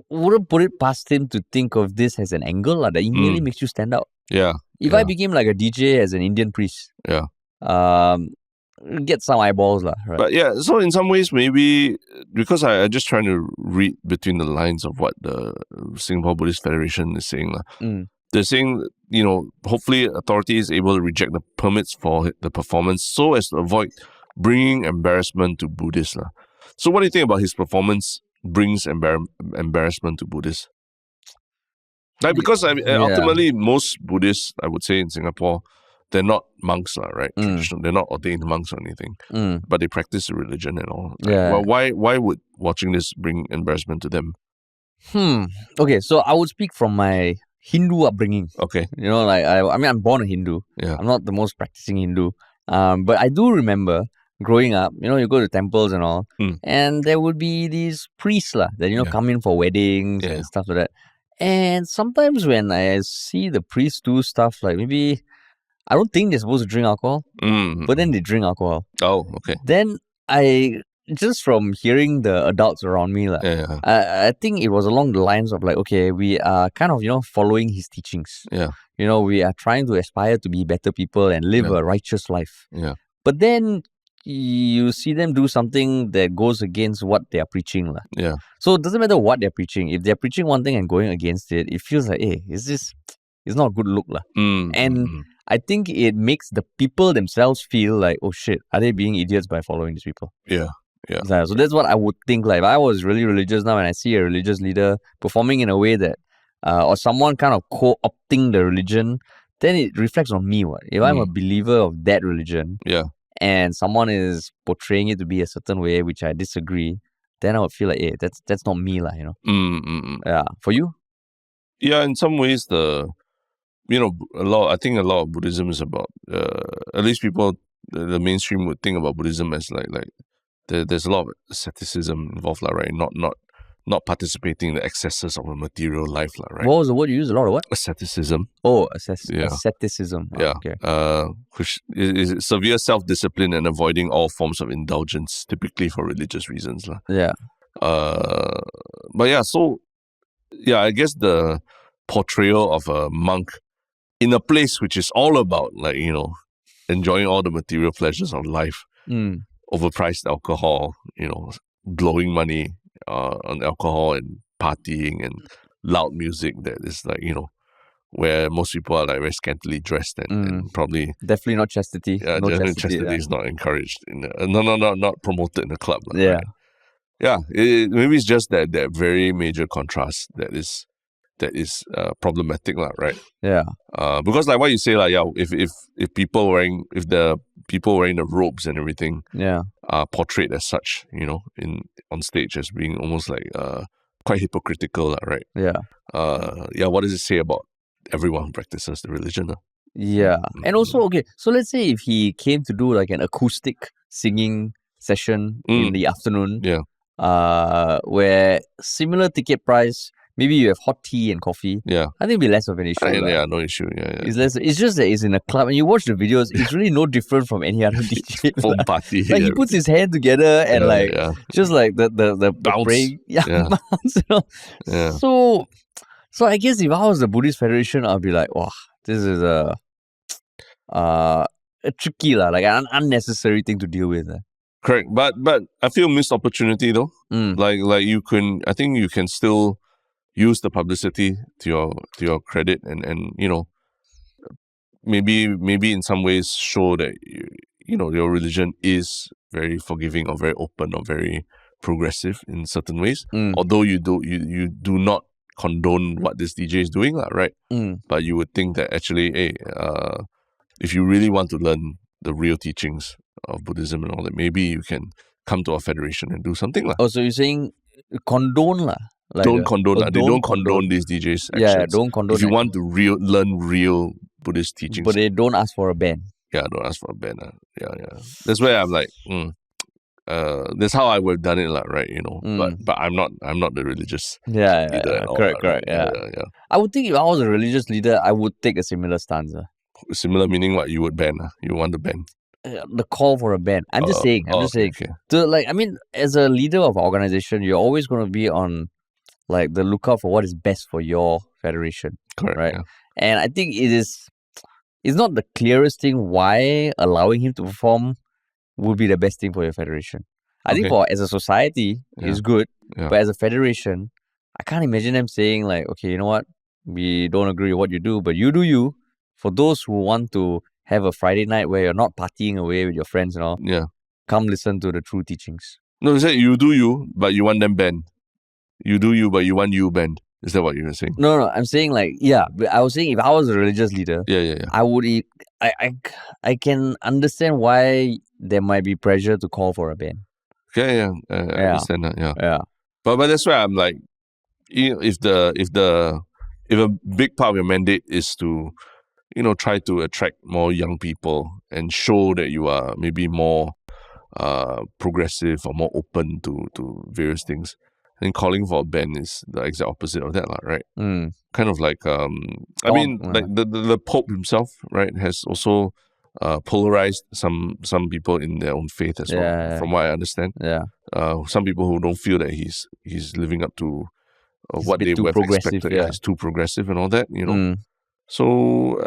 wouldn't put it past him to think of this as an angle that immediately makes you stand out. Yeah. If I became, like, a DJ as an Indian priest, get some eyeballs lah, right? But yeah, so in some ways, maybe because I'm just trying to read between the lines of what the Singapore Buddhist Federation is saying lah. They're saying, hopefully authority is able to reject the permits for the performance so as to avoid bringing embarrassment to Buddhists lah. So what do you think about his performance brings embarrassment to Buddhists? Like, because ultimately most Buddhists, I would say, in Singapore, they're not monks, right? They're not ordained monks or anything, but they practice the religion and all. Well, why would watching this bring embarrassment to them? Okay, so I would speak from my Hindu upbringing. Okay. Like, I mean, I'm born a Hindu. Yeah. I'm not the most practicing Hindu. But I do remember growing up, you go to temples and all, and there would be these priests that, come in for weddings and stuff like that. And sometimes when I see the priests do stuff, like, maybe, I don't think they're supposed to drink alcohol, but then they drink alcohol. Oh, okay. Then just from hearing the adults around me, I think it was along the lines of, like, okay, we are kind of, following his teachings. Yeah. We are trying to aspire to be better people and live a righteous life. Yeah. But then you see them do something that goes against what they are preaching. Yeah. So it doesn't matter what they're preaching. If they're preaching one thing and going against it, it feels like, hey, it's not a good look. And I think it makes the people themselves feel like, oh shit, are they being idiots by following these people? Yeah. So that's what I would think. Like, if I was really religious now and I see a religious leader performing in a way that, or someone kind of co-opting the religion, then it reflects on me. If I'm a believer of that religion, and someone is portraying it to be a certain way, which I disagree, then I would feel like, hey, that's not me, you know. Yeah. For you? Yeah, in some ways, I think a lot of Buddhism is about, at least people, the mainstream would think about Buddhism as like there's a lot of asceticism involved, right? Not participating in the excesses of a material life, right? What was the word you used? A lot of what? Asceticism. Oh, Yeah. asceticism. Oh, Yeah. okay. Which is severe self-discipline and avoiding all forms of indulgence, typically for religious reasons, Yeah. But yeah, so yeah, I guess the portrayal of a monk in a place which is all about, like, you know, enjoying all the material pleasures of life, overpriced alcohol, you know, blowing money on alcohol and partying and loud music, that is like, you know, where most people are like very scantily dressed and probably definitely not chastity. Yeah, no chastity yeah. is not encouraged not promoted in the club. Yeah. Right? Yeah, maybe it's just that very major contrast that is problematic, right? Yeah. Because like what you say, like, yeah, if the people wearing the robes and everything, yeah, are portrayed as such, you know, on stage as being almost like quite hypocritical, right? Yeah. Yeah. What does it say about everyone who practices the religion? Yeah. And also, okay, so let's say if he came to do like an acoustic singing session in the afternoon, Yeah. where similar ticket price, maybe you have hot tea and coffee. Yeah. I think it'd be less of an issue. Yeah, no issue. Yeah. It's just that it's in a club and you watch the videos, it's really no different from any other DJ. Home party. Like he puts his hand together and just like the bounce. praying, bounce, you know? Yeah. So I guess if I was the Buddhist Federation, I'd be like, wow, this is a tricky, like an unnecessary thing to deal with. Correct, but I feel missed opportunity though. Like I think you can still use the publicity to your credit, and you know, maybe in some ways show that you know your religion is very forgiving or very open or very progressive in certain ways. Although you do not condone what this DJ is doing, right? But you would think that actually, hey, if you really want to learn the real teachings of Buddhism and all that, maybe you can come to our federation and do something. Oh, so you're saying condone like don't condone. They don't condone these DJs' actions. Yeah, don't condone. If you want to learn real Buddhist teachings, but they don't ask for a ban. Yeah, don't ask for a ban. Yeah. That's where I'm like, that's how I would have done it, right? You know, but I'm not the religious leader at all. Correct. Yeah. I would think if I was a religious leader, I would take a similar stance. Similar meaning what? You would ban? You want to ban? The call for a ban. I'm just saying. Okay. So, like, I mean, as a leader of an organization, you're always going to be on like the lookout for what is best for your federation. Correct. Right. Yeah. And I think it's not the clearest thing why allowing him to perform would be the best thing for your federation. I think as a society, it's good. Yeah. But as a federation, I can't imagine them saying like, okay, you know what? We don't agree with what you do, but you do you. For those who want to have a Friday night where you're not partying away with your friends and all, come listen to the true teachings. No, you said you do you, but you want them banned. You do you, but you want you banned. Is that what you were saying? No, I'm saying like, but I was saying if I was a religious leader, I would, I can understand why there might be pressure to call for a ban. I understand that. Yeah. But that's why I'm like, if a big part of your mandate is to, you know, try to attract more young people and show that you are maybe more progressive or more open to various things, then calling for a ban is the exact opposite of that, right? Kind of like I mean, like the Pope himself, right, has also polarized some people in their own faith as well, from what I understand. Some people who don't feel that he's living up to what they would have expected. He's too progressive and all that, you know. So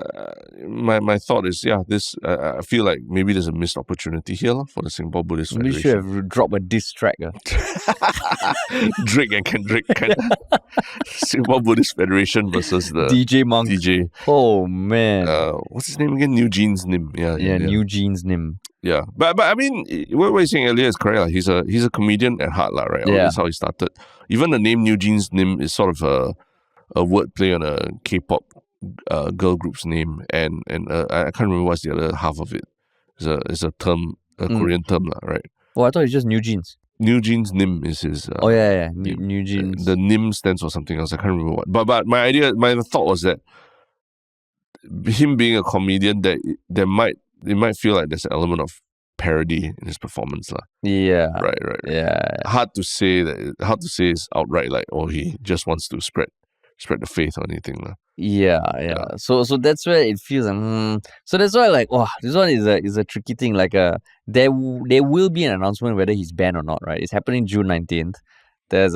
my thought is, this I feel like maybe there's a missed opportunity here for the Singapore Buddhist Federation. We should have dropped a diss track. Drake and Kendrick. Singapore Buddhist Federation versus the DJ Monk. DJ. Oh man. What's his name again? New Jeans Nim. New Jeans Nim. Yeah, but I mean, what you saying earlier is correct. Like, he's a comedian at heart, right? That's how he started. Even the name New Jeans Nim is sort of a word play on a K-pop girl group's name, and I can't remember what's the other half of it. is a term, a Korean term, right? Oh, I thought it's just New Jeans. New Jeans Nim is his. New Jeans. The Nim stands for something else. I can't remember what. But my thought was that him being a comedian, that it might feel like there's an element of parody in his performance, lah. Yeah. Right. Yeah. Hard to say it's outright like, oh, he just wants to spread the faith or anything, lah. Yeah. So that's where it feels so that's why like, this one is a tricky thing. Like there will be an announcement whether he's banned or not, right? It's happening June 19th. There's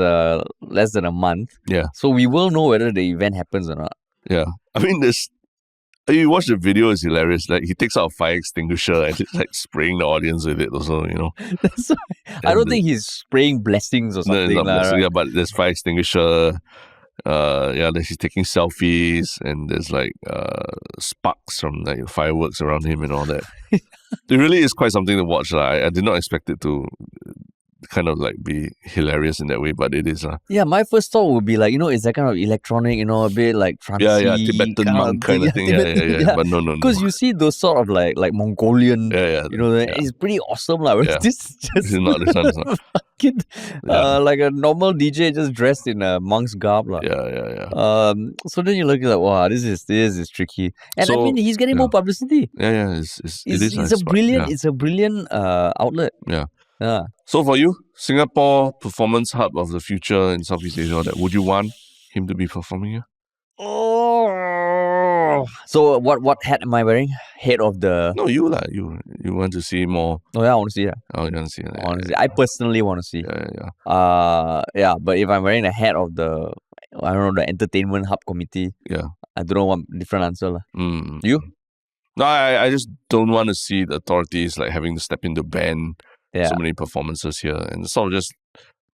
less than a month. Yeah. So we will know whether the event happens or not. Yeah. I mean, you watch the video, it's hilarious. Like, he takes out a fire extinguisher and it's like spraying the audience with it also, you know. That's why, I don't think he's spraying blessings or something. No, not blessing, right? yeah, but there's fire extinguisher. Then he's taking selfies and there's like sparks from like fireworks around him and all that. It really is quite something to watch. I did not expect it to kind of like be hilarious in that way, but it is. Yeah, my first thought would be like, is that kind of electronic, a bit like trancy, Tibetan monk kind of thing. Yeah. But no. Because you see those sort of like Mongolian, it's pretty awesome. Like, this is not. Like a normal DJ just dressed in a monk's garb. Yeah. So then you're looking like, wow, this is tricky. And I mean, he's getting more publicity. Yeah. It's a brilliant outlet. Yeah. So for you, Singapore performance hub of the future in Southeast Asia, that would you want him to be performing here? Oh. So what hat am I wearing? Head of the... No, you lah. You want to see more? Oh yeah, I want to see that. Oh, you want to see that? Honestly, I personally want to see. Yeah. But if I'm wearing the hat of the, I don't know, the entertainment hub committee, I don't know what different answer lah. You? No, I just don't want to see the authorities like having to step in to ban so many performances here, and sort of just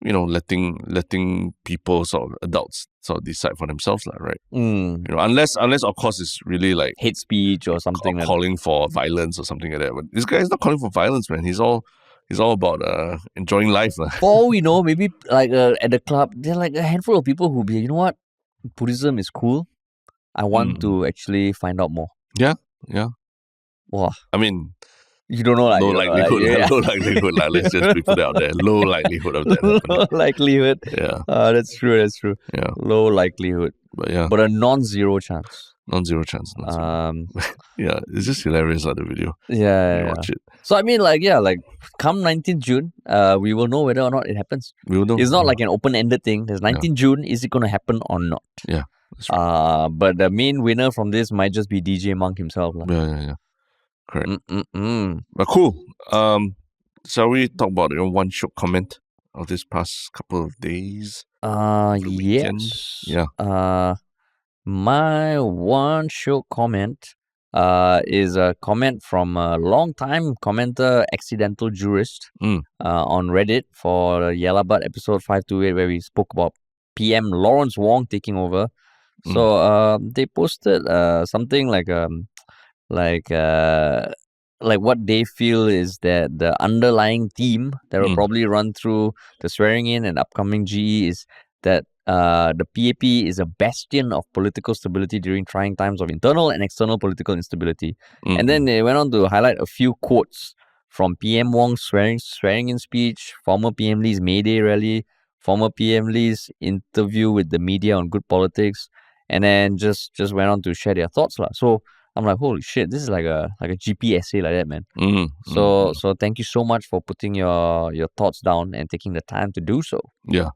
letting people, sort of adults, sort of decide for themselves, right? Unless of course it's really like hate speech or something, calling for violence or something like that. But this guy is not calling for violence, man. He's all about enjoying life. For all we know, maybe like at the club, there are like a handful of people who be, you know what, Buddhism is cool. I want to actually find out more. Yeah. Wow. I mean, you don't know, like, low likelihood. Low likelihood. Let's just put it out there. Low likelihood of that happening. Low likelihood. Yeah. That's true. Yeah. Low likelihood. But a non-zero chance. Non-zero chance. Yeah, it's just hilarious, the video. Yeah. Watch it. So I mean, like come 19th June, we will know whether or not it happens. We will know. It's not like an open-ended thing. There's 19th June. Is it going to happen or not? Yeah. That's right. But the main winner from this might just be DJ Monk himself. Yeah. Correct. But cool. Shall we talk about your one Shiok comment of this past couple of days? Yes. Yeah. My one Shiok comment is a comment from a long-time commenter, Accidental Jurist, on Reddit for Yellowbutt episode 528, where we spoke about PM Lawrence Wong taking over. So they posted something like what they feel is that the underlying theme that will probably run through the swearing in and upcoming GE is that the PAP is a bastion of political stability during trying times of internal and external political instability. And then they went on to highlight a few quotes from PM Wong's swearing in speech, former PM Lee's May Day rally, former PM Lee's interview with the media on good politics, and then just went on to share their thoughts. So I'm like, holy shit, this is like a GP essay like that, man. So thank you so much for putting your thoughts down and taking the time to do so. Yeah.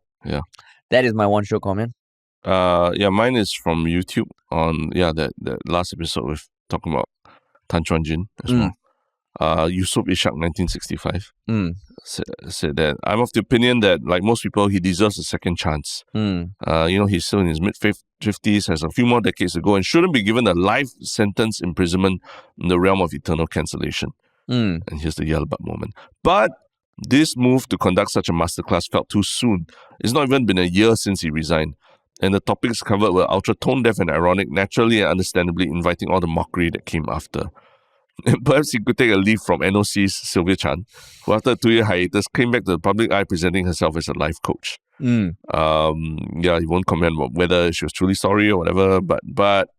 That is my one Shiok comment. Mine is from YouTube on that last episode with talking about Tan Chuan Jin as well. Yusof Ishak 1965 said that I'm of the opinion that, like most people, he deserves a second chance. He's still in his mid-50s, has a few more decades to go, and shouldn't be given a life sentence imprisonment in the realm of eternal cancellation. And here's the Yellowbutt moment. But this move to conduct such a masterclass felt too soon. It's not even been a year since he resigned, and the topics covered were ultra tone-deaf and ironic, naturally and understandably inviting all the mockery that came after. Perhaps he could take a leaf from NOC's Sylvia Chan, who after a 2-year hiatus came back to the public eye presenting herself as a life coach. He won't comment about whether she was truly sorry or whatever, but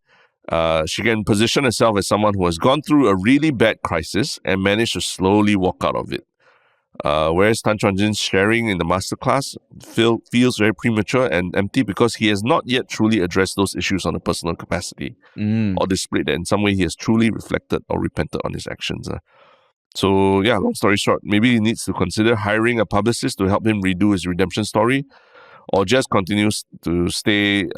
She can position herself as someone who has gone through a really bad crisis and managed to slowly walk out of it. Whereas Tan Chuan Jin's sharing in the masterclass feels very premature and empty because he has not yet truly addressed those issues on a personal capacity or displayed that in some way he has truly reflected or repented on his actions. So yeah, long story short, maybe he needs to consider hiring a publicist to help him redo his redemption story, or just continues to stay,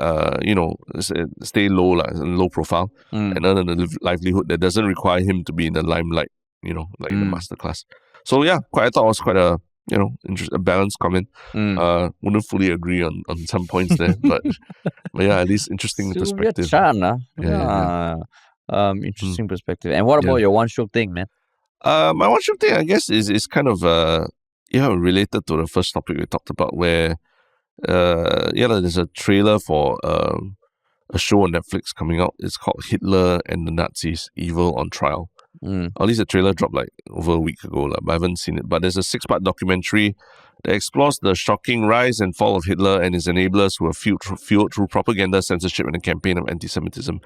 stay low profile, and earn a livelihood that doesn't require him to be in the limelight, in the masterclass. So yeah, I thought it was quite a a balanced comment. Wouldn't fully agree on some points there, but yeah, at least interesting perspective. Yeah. Interesting perspective. And what about your one Shiok thing, man? My one Shiok thing, I guess, is kind of related to the first topic we talked about, where there's a trailer for a show on Netflix coming out. It's called Hitler and the Nazis: Evil on Trial. At least the trailer dropped like over a week ago, but I haven't seen it. But there's a 6-part documentary that explores the shocking rise and fall of Hitler and his enablers who were fueled through propaganda, censorship, and a campaign of anti-Semitism.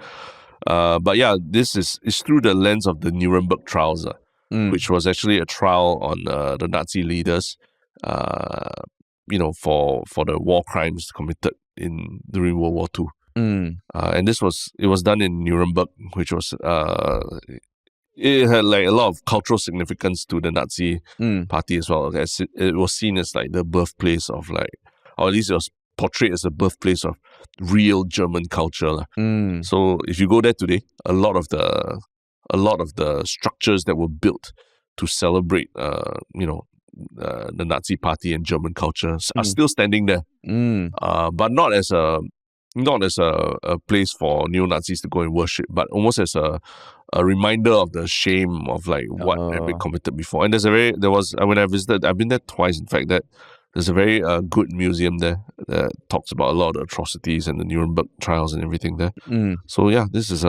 But yeah, this is through the lens of the Nuremberg trials, which was actually a trial on the Nazi leaders, for the war crimes committed during World War II. And it was done in Nuremberg, which was it had like a lot of cultural significance to the Nazi party as well. As it was seen as like the birthplace of or at least it was portrayed as the birthplace of real German culture. So if you go there today, a lot of the structures that were built to celebrate, the Nazi party and German culture are still standing there, but not as a place for neo-Nazis to go and worship, but almost as a reminder of the shame of what had been committed before. And when I visited, I've been there twice, in fact, that there's a very good museum there that talks about a lot of the atrocities and the Nuremberg trials and everything there. So yeah, this is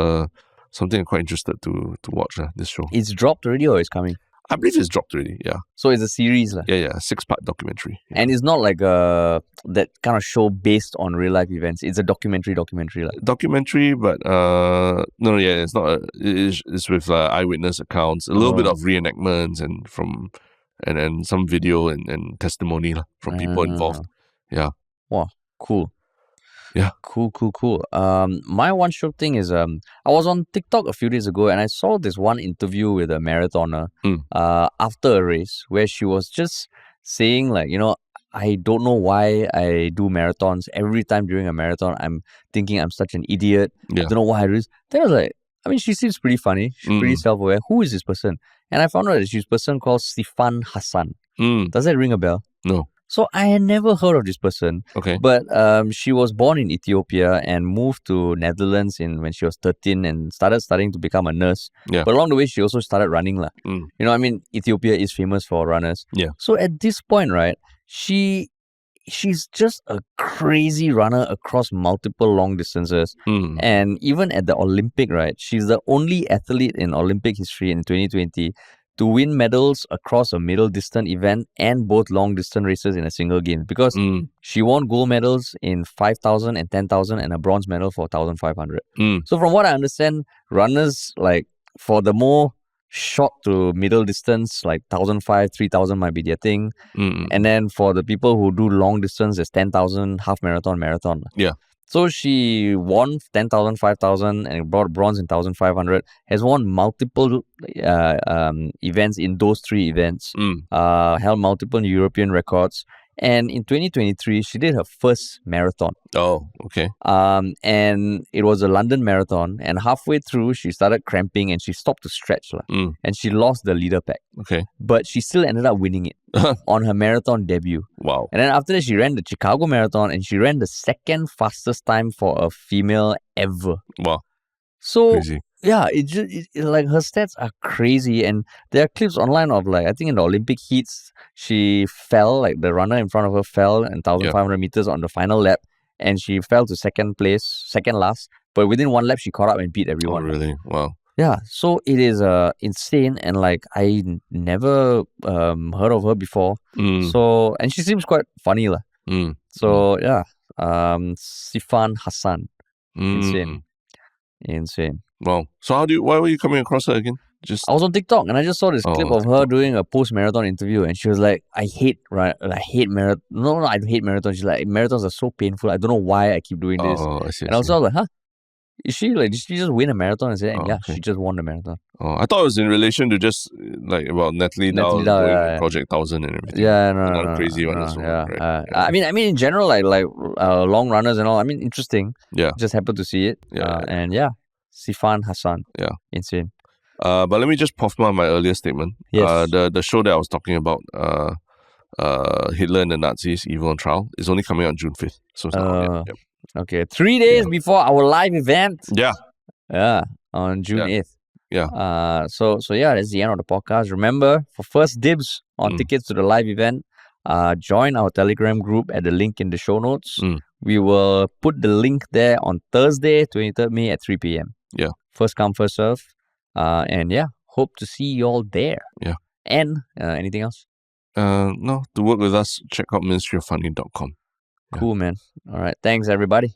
something I'm quite interested to watch, this show. It's dropped already or it's coming? I believe it's dropped already, yeah. So it's a series? Yeah, 6-part documentary. Yeah. And it's not like that kind of show based on real life events. It's a documentary. Documentary, but it's not. It's with eyewitness accounts, a little bit of reenactments and then some video and testimony from people involved. Yeah. Wow, cool. Yeah. Cool. My one Shiok thing is I was on TikTok a few days ago and I saw this one interview with a marathoner after a race where she was just saying I don't know why I do marathons. Every time during a marathon I'm thinking I'm such an idiot. I don't know why I do this. Then I was like, she seems pretty funny. She's pretty self-aware. Who is this person? And I found out that she's a person called Sifan Hassan. Does that ring a bell? No. So I had never heard of this person. Okay. But she was born in Ethiopia and moved to Netherlands when she was 13 and starting to become a nurse. Yeah. But along the way, she also started running. Ethiopia is famous for runners. Yeah. So at this point, right, she's just a crazy runner across multiple long distances. And even at the Olympic, right, she's the only athlete in Olympic history in 2020 to win medals across a middle distance event and both long distance races in a single game, because she won gold medals in 5,000 and 10,000 and a bronze medal for 1,500. So from what I understand, runners for the more short to middle distance, 1,500, 3,000 might be their thing. And then for the people who do long distance, it's 10,000, half marathon. Yeah. So she won 10,000, 5,000 and brought bronze in 1,500, has won multiple events in those 3 events, held multiple European records. And in 2023, she did her first marathon. Oh, okay. And it was a London marathon. And halfway through, she started cramping and she stopped to stretch. And she lost the leader pack. Okay. But she still ended up winning it on her marathon debut. Wow. And then after that, she ran the Chicago Marathon and she ran the second fastest time for a female ever. Wow. So, crazy. Yeah, her stats are crazy. And there are clips online of I think in the Olympic heats, she fell, the runner in front of her fell in 1,500 meters on the final lap. And she fell to second last. But within one lap, she caught up and beat everyone. Oh, really? Wow. Yeah, so it is insane, and I never heard of her before. So, and she seems quite funny, So yeah, Sifan Hassan, insane. Insane. Wow. So why were you coming across her again? I was on TikTok and I just saw this clip of her doing a post-marathon interview, and she was like, I hate marathon. No, I hate marathons. She's like, marathons are so painful. I don't know why I keep doing this. I see. And I was like, huh? Did she just win a marathon? And said, yeah, okay. she just won the marathon. Oh, I thought it was in relation to just like about Natalie Dow doing Project 1000 and everything. Yeah, no, crazy one as well. Yeah. I mean, in general, like long runners and all. I mean, interesting. Yeah. Just happened to see it. And Sifan Hassan. Yeah. Insane. But let me just puff my earlier statement. Yes. The show that I was talking about, Hitler and the Nazis, Evil on Trial, is only coming out June 5th. So it's not out yet. Okay, 3 days before our live event. Yeah. Yeah, on June 8th. Yeah. So that's the end of the podcast. Remember, for first dibs on tickets to the live event, join our Telegram group at the link in the show notes. We will put the link there on Thursday, 23rd May at 3 p.m. Yeah. First come, first serve. And hope to see you all there. Yeah. And anything else? No, to work with us, check out ministryoffunny.com. Cool, man. All right. Thanks, everybody.